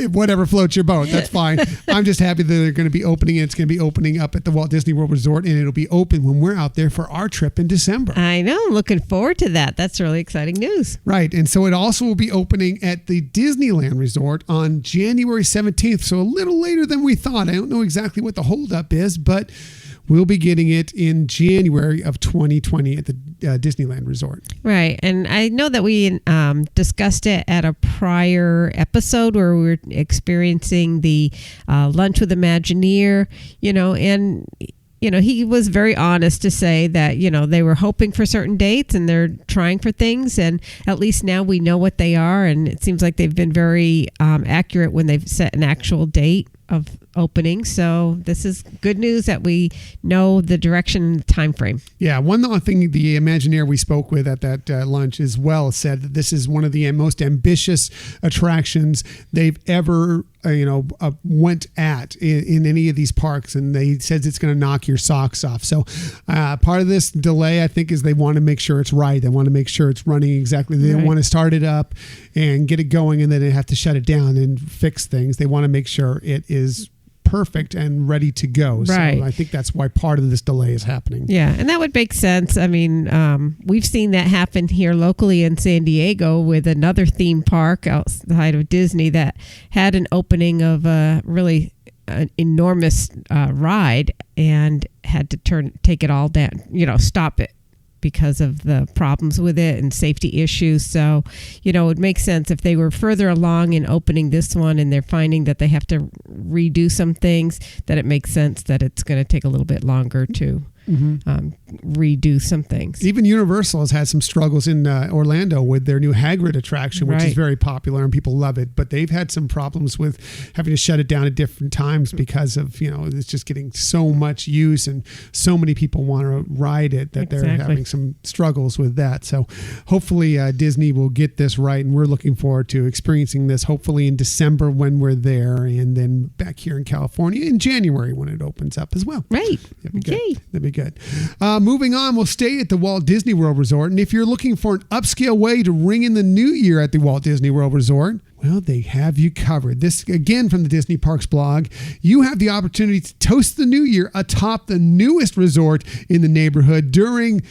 Whatever floats your boat, that's fine. I'm just happy that they're going to be opening it. It's going to be opening up at the Walt Disney World Resort, and it'll be open when we're out there for our trip in December. I know. Looking forward to that. That's really exciting news. Right. And so it also will be opening at the Disneyland Resort on January 17th. So a little later than we thought. I don't know exactly what the holdup is, but we'll be getting it in January of 2020 at the Disneyland Resort. Right. And I know that we discussed it at a prior episode where we were experiencing the Lunch with Imagineer, and he was very honest to say that, they were hoping for certain dates and they're trying for things. And at least now we know what they are. And it seems like they've been very accurate when they've set an actual date of opening. So this is good news that we know the direction and the time frame. Yeah, one other thing the Imagineer we spoke with at that lunch as well said that this is one of the most ambitious attractions they've ever went at in any of these parks, and they said it's going to knock your socks off. So part of this delay, I think, is they want to make sure it's right. They want to make sure it's running exactly. They don't want to start it up and get it going and then they have to shut it down and fix things. They want to make sure it is perfect and ready to go. Right. So I think that's why part of this delay is happening. Yeah, and that would make sense. I mean, we've seen that happen here locally in San Diego with another theme park outside of Disney that had an opening of a really enormous ride and had to take it all down, stop it because of the problems with it and safety issues. So, it would make sense if they were further along in opening this one and they're finding that they have to redo some things, that it makes sense that it's going to take a little bit longer to redo some things. Even Universal has had some struggles in Orlando with their new Hagrid attraction, which is very popular and people love it. But they've had some problems with having to shut it down at different times because of, it's just getting so much use and so many people want to ride it that they're having some struggles with that. So hopefully Disney will get this right. And we're looking forward to experiencing this hopefully in December when we're there, and then back here in California in January when it opens up as well. Right. Okay. That'd be good. Moving on, we'll stay at the Walt Disney World Resort. And if you're looking for an upscale way to ring in the new year at the Walt Disney World Resort, well, they have you covered. This, again, from the Disney Parks blog. You have the opportunity to toast the new year atop the newest resort in the neighborhood during,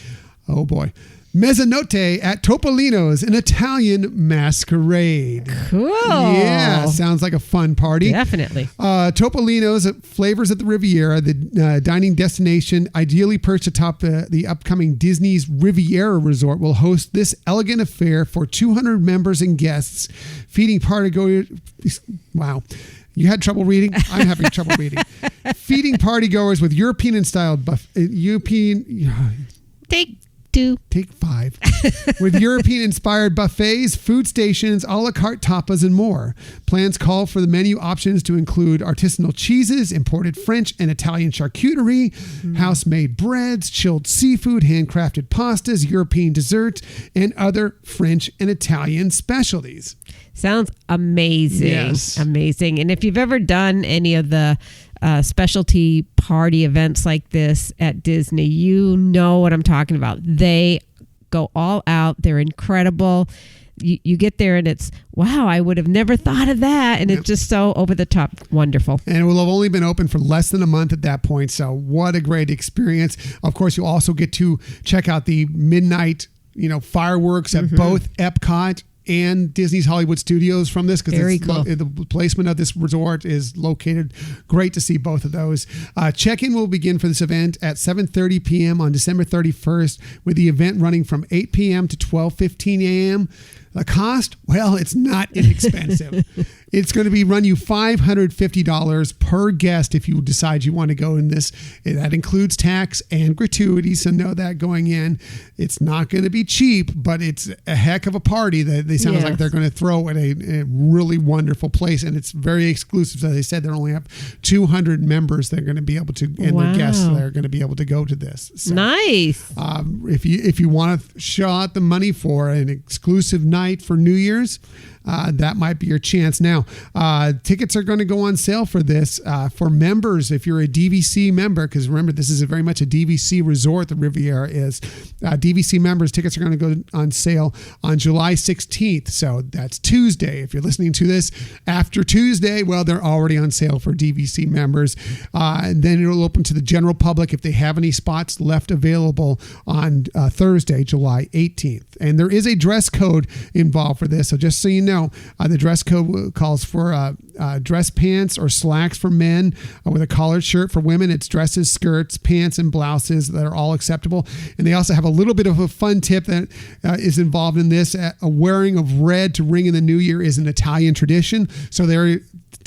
Mezzanotte at Topolino's, an Italian masquerade. Cool. Yeah, sounds like a fun party. Definitely. Topolino's, Flavors at the Riviera, the dining destination ideally perched atop the upcoming Disney's Riviera Resort, will host this elegant affair for 200 members and guests, feeding partygoers. Wow. You had trouble reading? I'm having trouble reading. Feeding partygoers with European-styled Take 5. With European-inspired buffets, food stations, a la carte tapas, and more. Plans call for the menu options to include artisanal cheeses, imported French and Italian charcuterie, house-made breads, chilled seafood, handcrafted pastas, European desserts, and other French and Italian specialties. Sounds amazing. Yes. Amazing. And if you've ever done any of the specialty party events like this at Disney, you know what I'm talking about. They go all out. They're incredible. You get there and it's, wow, I would have never thought of that. And it's just so over the top wonderful. And it will have only been open for less than a month at that point. So what a great experience. Of course, you'll also get to check out the midnight, fireworks at both Epcot and Disney's Hollywood Studios from this, because cool. The placement of this resort is located. Great to see both of those. Check-in will begin for this event at 7:30 p.m. on December 31st, with the event running from 8 p.m. to 12:15 a.m. The cost? Well, it's not inexpensive. It's going to run you $550 per guest if you decide you want to go in this. That includes tax and gratuity, so know that going in. It's not going to be cheap, but it's a heck of a party that they sound like they're going to throw at a really wonderful place, and it's very exclusive. So they said they only have 200 members that are going to be able to, and the guests that are going to be able to go to this. So, nice. If you want to shell out the money for an exclusive night for New Year's, that might be your chance. Now, tickets are going to go on sale for this for members. If you're a DVC member, because remember, this is very much a DVC resort, the Riviera is. DVC members, tickets are going to go on sale on July 16th. So that's Tuesday. If you're listening to this after Tuesday, well, they're already on sale for DVC members. And then it'll open to the general public if they have any spots left available on Thursday, July 18th. And there is a dress code involved for this. So just so you know, the dress code calls for dress pants or slacks for men with a collared shirt. For women, it's dresses, skirts, pants, and blouses that are all acceptable. And they also have a little bit of a fun tip that is involved in this. A wearing of red to ring in the new year is an Italian tradition. So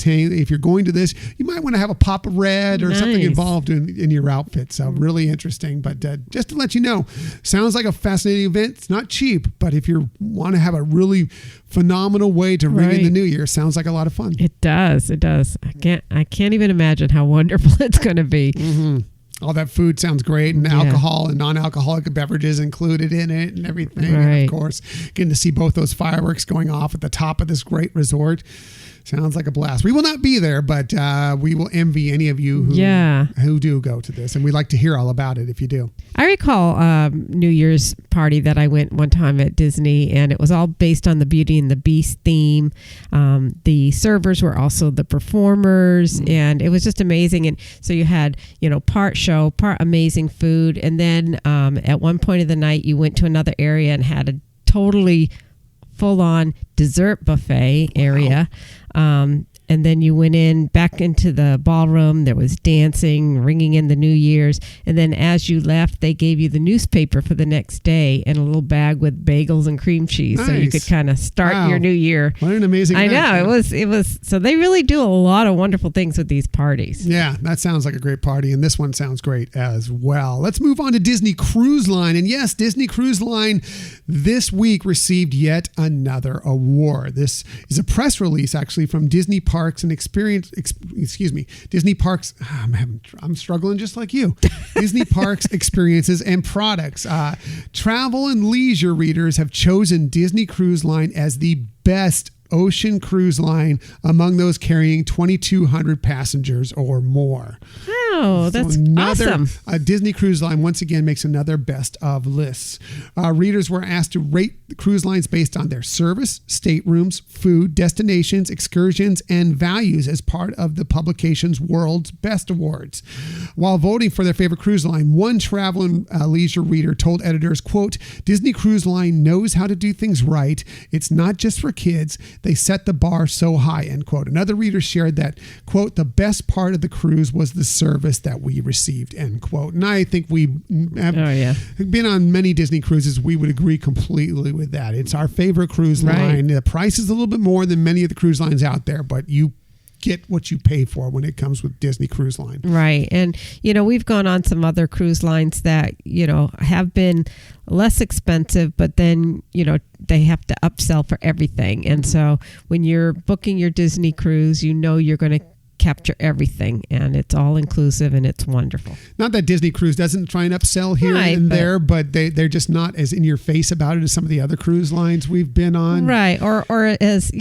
if you're going to this, you might want to have a pop of red or something involved in your outfit. So really interesting. But just to let you know, sounds like a fascinating event. It's not cheap, but if you want to have a really phenomenal way to ring in the new year, sounds like a lot of fun. It does. I can't even imagine how wonderful it's going to be. Mm-hmm. All that food sounds great, and alcohol and non-alcoholic beverages included in it and everything. Right. And of course, getting to see both those fireworks going off at the top of this great resort. Sounds like a blast. We will not be there, but we will envy any of you who do go to this. And we'd like to hear all about it if you do. I recall New Year's party that I went one time at Disney, and it was all based on the Beauty and the Beast theme. The servers were also the performers, and it was just amazing. And so you had, part show, part amazing food. And then at one point of the night, you went to another area and had a totally full-on dessert buffet area. And then you went back into the ballroom. There was dancing, ringing in the New Year's. And then as you left, they gave you the newspaper for the next day and a little bag with bagels and cream cheese. Nice. So you could kind of start your new year. What an amazing event. I know. It was. So they really do a lot of wonderful things with these parties. Yeah, that sounds like a great party. And this one sounds great as well. Let's move on to Disney Cruise Line. And yes, Disney Cruise Line this week received yet another award. This is a press release actually from Disney Parks and Disney Parks. I'm struggling just like you. Disney Parks Experiences and Products. Travel and leisure readers have chosen Disney Cruise Line as the best ocean cruise line among those carrying 2,200 passengers or more. Wow, that's awesome. Disney Cruise Line once again makes another best of lists. Readers were asked to rate the cruise lines based on their service, staterooms, food, destinations, excursions, and values as part of the publication's World's Best Awards. While voting for their favorite cruise line, one travel and leisure reader told editors, quote, Disney Cruise Line knows how to do things right. It's not just for kids. They set the bar so high, end quote. Another reader shared that, quote, the best part of the cruise was the service that we received, end quote. And I think we have been on many Disney cruises. We would agree completely with that. It's our favorite cruise line. The price is a little bit more than many of the cruise lines out there, but you get what you pay for when it comes with Disney Cruise Line. Right. And, we've gone on some other cruise lines that, have been less expensive, but then, they have to upsell for everything. And so when you're booking your Disney cruise, you're going to capture everything, and it's all inclusive, and it's wonderful. Not that Disney Cruise doesn't try and upsell here and there, but they're just not as in your face about it as some of the other cruise lines we've been on. Right. Or as,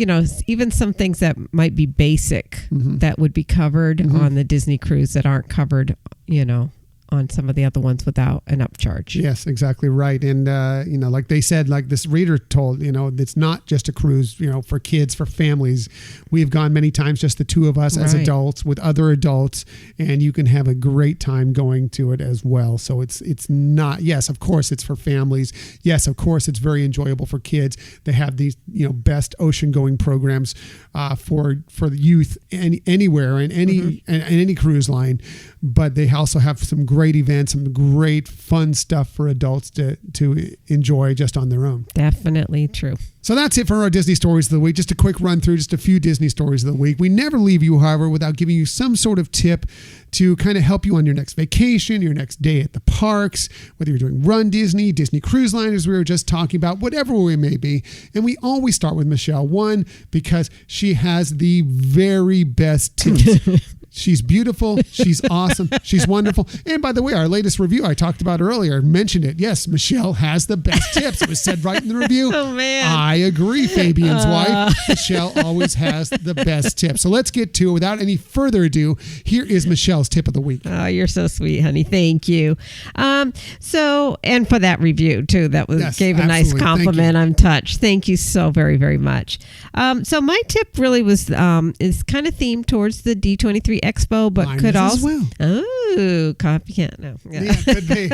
even some things that might be basic that would be covered on the Disney cruise that aren't covered, on some of the other ones without an upcharge. Yes, exactly right. And, like they said, like this reader told, it's not just a cruise, for kids, for families. We've gone many times, just the two of us as adults with other adults, and you can have a great time going to it as well. So it's not, yes, of course it's for families. Yes, of course it's very enjoyable for kids. They have these, best ocean going programs for the youth anywhere and any cruise line. But they also have some great events, some great fun stuff for adults to enjoy just on their own. Definitely true. So that's it for our Disney Stories of the Week. Just a quick run through, just a few Disney Stories of the Week. We never leave you, however, without giving you some sort of tip to kind of help you on your next vacation, your next day at the parks, whether you're doing Run Disney, Disney Cruise Line, as we were just talking about, whatever we may be. And we always start with Michelle. One, because she has the very best tips. She's beautiful. She's awesome. She's wonderful. And by the way, our latest review I talked about earlier mentioned it. Yes, Michelle has the best tips. It was said right in the review. Oh, man. I agree, Fabian's wife. Michelle always has the best tips. So let's get to it. Without any further ado, here is Michelle's tip of the week. Oh, you're so sweet, honey. Thank you. And for that review, too. That gave a nice compliment. I'm touched. Thank you so very, very much. So my tip really is kind of themed towards the D23 Expo, but Mine could also as well. Oh, copycat. No, yeah, could be.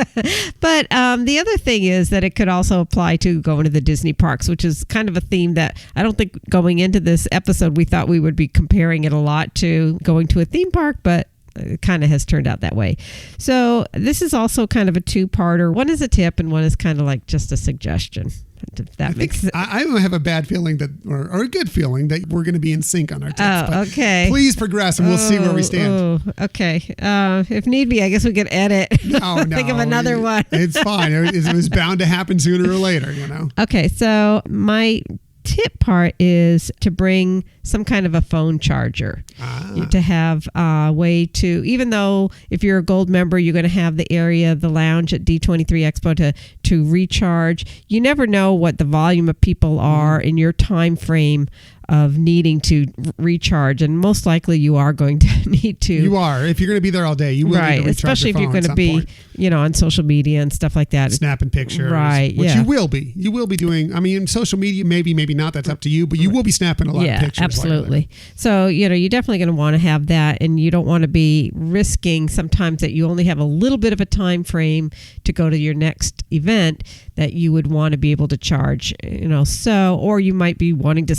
But the other thing is that it could also apply to going to the Disney parks, which is kind of a theme that I don't think going into this episode we thought we would be comparing it a lot to going to a theme park, but it kind of has turned out that way. So this is also kind of a two-parter. One is a tip and one is kind of like just a suggestion. If that makes sense. I have a bad feeling that, or a good feeling that we're going to be in sync on our tips. Oh, okay. Please progress, and we'll see where we stand. Oh, okay. If need be, I guess we could edit. No, Think of another one. It's fine. It was bound to happen sooner or later, you know. Okay, so my tip part is to bring some kind of a phone charger to have a way to, even though if you're a gold member, you're going to have the area, the lounge at D23 Expo to recharge. You never know what the volume of people are in your time frame of needing to recharge, and most likely you are going to need to. You are. If you're going to be there all day, you will need to recharge especially your if you're phone going to be, point. On social media and stuff like that. Snapping pictures, right? Which you will be. You will be doing. I mean, social media, maybe not. That's up to you. But you will be snapping a lot of pictures. Absolutely. So you're definitely going to want to have that, and you don't want to be risking sometimes that you only have a little bit of a time frame to go to your next event that you would want to be able to charge. Or you might be wanting to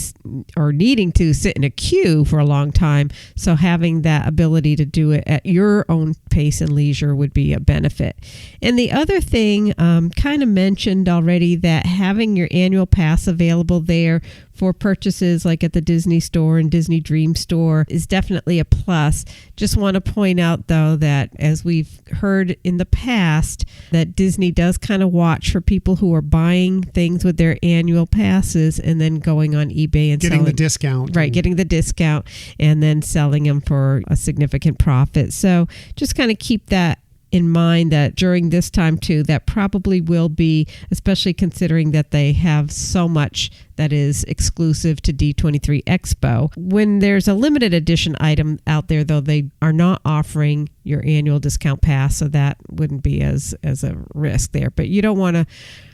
or needing to sit in a queue for a long time. So having that ability to do it at your own pace and leisure would be a benefit. And the other thing, kind of mentioned already, that having your annual pass available there for purchases like at the Disney Store and Disney Dream Store is definitely a plus. Just want to point out, though, that as we've heard in the past, that Disney does kind of watch for people who are buying things with their annual passes and then going on eBay and getting the discount. Right, getting the discount and then selling them for a significant profit. So just kind of keep that in mind, that during this time too, that probably will be, especially considering that they have so much that is exclusive to D23 Expo. When there's a limited edition item out there, though, they are not offering your annual discount pass, so that wouldn't be as a risk there. But you don't want to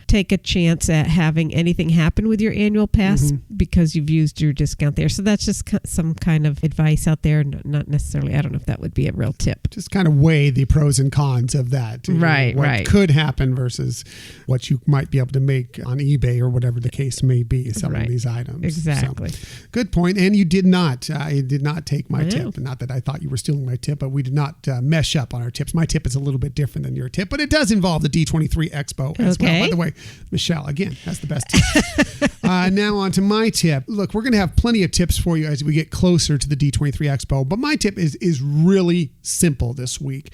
take a chance at having anything happen with your annual pass because you've used your discount there. So that's just some kind of advice out there. Not necessarily, I don't know if that would be a real tip. Just kind of weigh the pros and cons of that. What could happen versus what you might be able to make on eBay or whatever the case may be, selling these items. Exactly. So, good point. And you did not take my tip. Not that I thought you were stealing my tip, but we did not mesh up on our tips. My tip is a little bit different than your tip, but it does involve the D23 Expo as well. By the way, Michelle, again, that's the best tip. Now on to my tip. Look, we're going to have plenty of tips for you as we get closer to the D23 Expo, but my tip is really simple this week.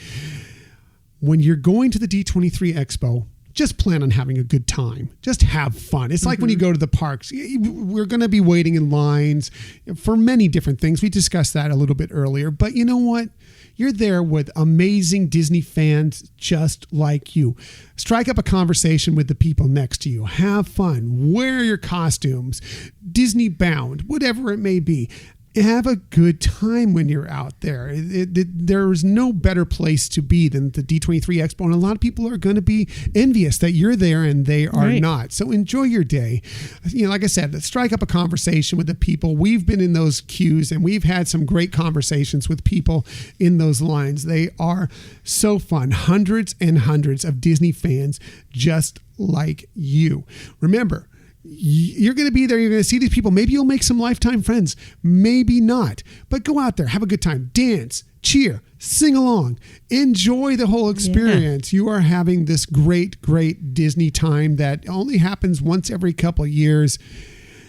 When you're going to the D23 Expo, just plan on having a good time. Just have fun. It's like when you go to the parks. We're going to be waiting in lines for many different things. We discussed that a little bit earlier, but you know what? You're there with amazing Disney fans just like you. Strike up a conversation with the people next to you. Have fun. Wear your costumes. Disney bound, whatever it may be. Have a good time when you're out there. There's no better place to be than the D23 Expo. And a lot of people are going to be envious that you're there and they are not. So enjoy your day. Like I said, strike up a conversation with the people. We've been in those queues and we've had some great conversations with people in those lines. They are so fun. Hundreds and hundreds of Disney fans just like you. Remember, you're going to be there. You're going to see these people. Maybe you'll make some lifetime friends. Maybe not. But go out there. Have a good time. Dance. Cheer. Sing along. Enjoy the whole experience. You are having this great, great Disney time that only happens once every couple of years.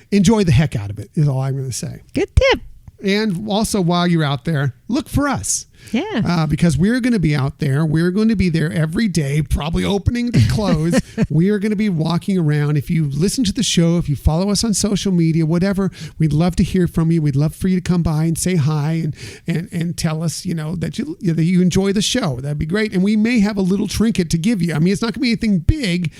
Enjoy the heck out of it is all I'm going to say. Good tip. And also, while you're out there, look for us. Yeah. Because we're going to be out there. We're going to be there every day, probably opening to close. We are going to be walking around. If you listen to the show, if you follow us on social media, whatever, we'd love to hear from you. We'd love for you to come by and say hi and tell us, that you enjoy the show. That'd be great. And we may have a little trinket to give you. I mean, it's not going to be anything big,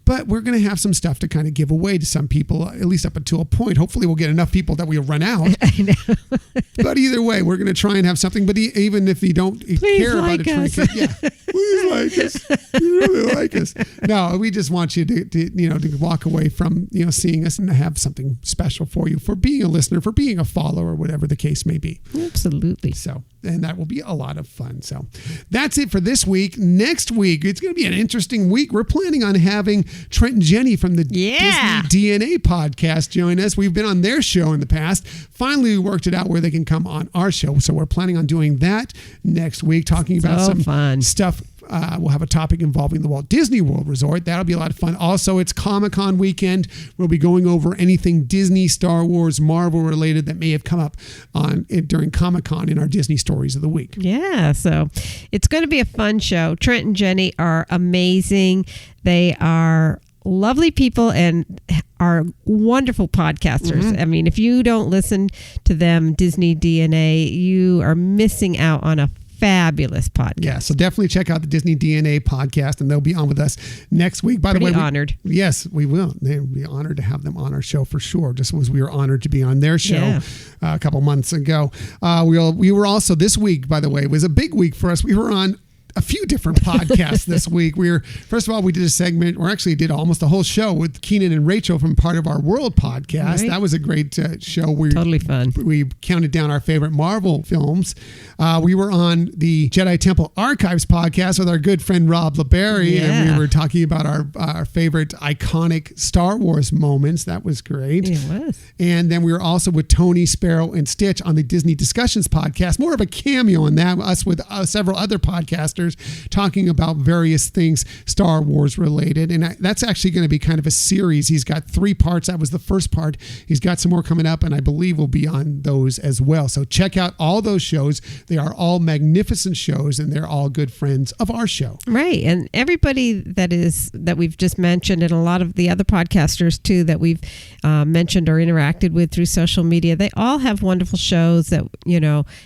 but we're going to have some stuff to kind of give away to some people, at least up until a point. Hopefully we'll get enough people that we'll run out. I know. But either way, we're going to try and have something. But even if you don't care about a trinket, please like us. You really like us. No, we just want you to walk away from, seeing us and to have something special for you, for being a listener, for being a follower, whatever the case may be. Absolutely. So, and that will be a lot of fun. So that's it for this week. Next week, it's going to be an interesting week. We're planning on having Trent and Jenny from the Disney DNA podcast join us. We've been on their show in the past. Finally, we worked it out where they can come on our show. So we're planning on doing that next week, talking about some fun stuff We'll have a topic involving the Walt Disney World Resort. That'll be a lot of fun. Also, it's Comic-Con weekend. We'll be going over anything Disney, Star Wars, Marvel related that may have come up during Comic-Con in our Disney Stories of the Week. Yeah, so it's going to be a fun show. Trent and Jenny are amazing. They are lovely people and are wonderful podcasters. Mm-hmm. I mean, if you don't listen to them, Disney DNA, you are missing out on a fabulous podcast. Yeah, so definitely check out the Disney DNA podcast, and they'll be on with us next week. By the way, honored. Yes, we will. They'll be honored to have them on our show for sure, just as we were honored to be on their show a couple months ago. We were also this week, by the way, was a big week for us. We were on a few different podcasts this week. First of all, we did a segment, or actually did almost a whole show with Keenan and Rachel from Part of Our World podcast. Right. That was a great show. Totally fun. We counted down our favorite Marvel films. We were on the Jedi Temple Archives podcast with our good friend Rob LeBerry, and we were talking about our favorite iconic Star Wars moments. That was great. It was. And then we were also with Tony, Sparrow, and Stitch on the Disney Discussions podcast. More of a cameo in that, us with several other podcasters talking about various things Star Wars related. And that's actually going to be kind of a series. He's got 3 parts. That was the first part. He's got some more coming up, and I believe we'll be on those as well. So check out all those shows. They are all magnificent shows, and they're all good friends of our show. Right. And everybody that we've just mentioned, and a lot of the other podcasters too that we've mentioned or interacted with through social media, they all have wonderful shows that,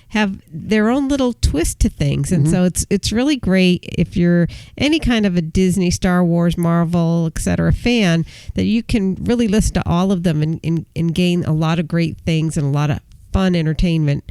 have their own little twist to things. And so it's really great if you're any kind of a Disney, Star Wars, Marvel, etc. fan, that you can really listen to all of them and gain a lot of great things and a lot of fun entertainment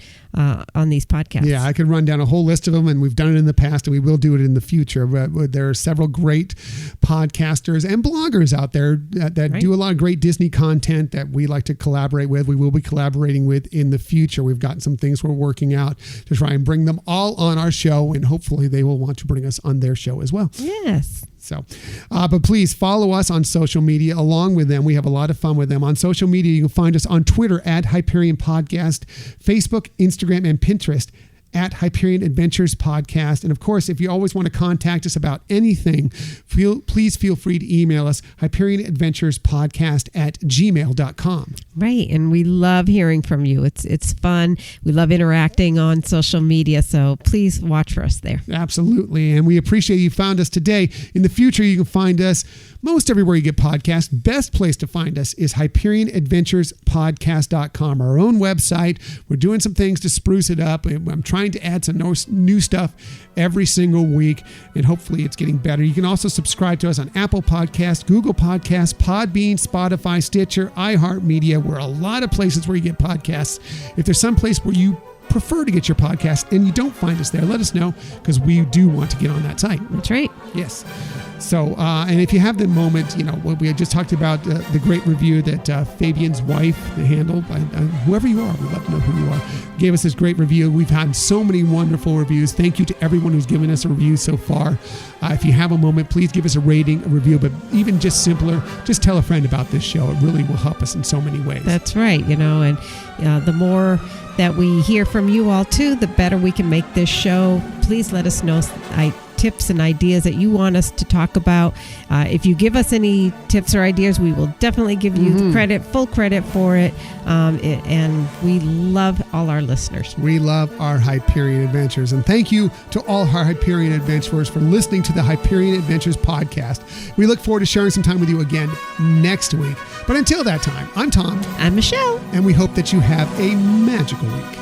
on these podcasts. Yeah, I could run down a whole list of them, and we've done it in the past, and we will do it in the future. But there are several great podcasters and bloggers out there that do a lot of great Disney content that we like to collaborate with. We will be collaborating with in the future. We've got some things we're working out to try and bring them all on our show, and hopefully they will want to bring us on their show as well. Yes. So, but please follow us on social media along with them. We have a lot of fun with them. On social media, you can find us on Twitter at Hyperion Podcast, Facebook, Instagram, and Pinterest at Hyperion Adventures Podcast. And of course, if you always want to contact us about anything, please feel free to email us, HyperionAdventuresPodcast@gmail.com. Right. And we love hearing from you. It's fun. We love interacting on social media. So please watch for us there. Absolutely. And we appreciate you found us today. In the future, you can find us most everywhere you get podcasts. Best place to find us is HyperionAdventuresPodcast.com, our own website. We're doing some things to spruce it up. I'm trying to add some new stuff every single week, and hopefully it's getting better. You can also subscribe to us on Apple Podcasts, Google Podcasts, Podbean, Spotify, Stitcher, iHeartMedia. We're a lot of places where you get podcasts. If there's some place where you prefer to get your podcast and you don't find us there, let us know, because we do want to get on that site. That's right. Yes. So, and if you have the moment, what we had just talked about, the great review that Fabian's wife handled, whoever you are, we'd love to know who you are, gave us this great review. We've had so many wonderful reviews. Thank you to everyone who's given us a review so far. If you have a moment, please give us a rating, a review, but even just simpler, just tell a friend about this show. It really will help us in so many ways. That's right. And the more that we hear from you all too, the better we can make this show. Please let us know tips and ideas that you want us to talk about. If you give us any tips or ideas, we will definitely give you full credit for it. And we love all our listeners. We love our Hyperion Adventures. And thank you to all our Hyperion Adventurers for listening to the Hyperion Adventures podcast. We look forward to sharing some time with you again next week. But until that time, I'm Tom. I'm Michelle. And we hope that you have a magical week.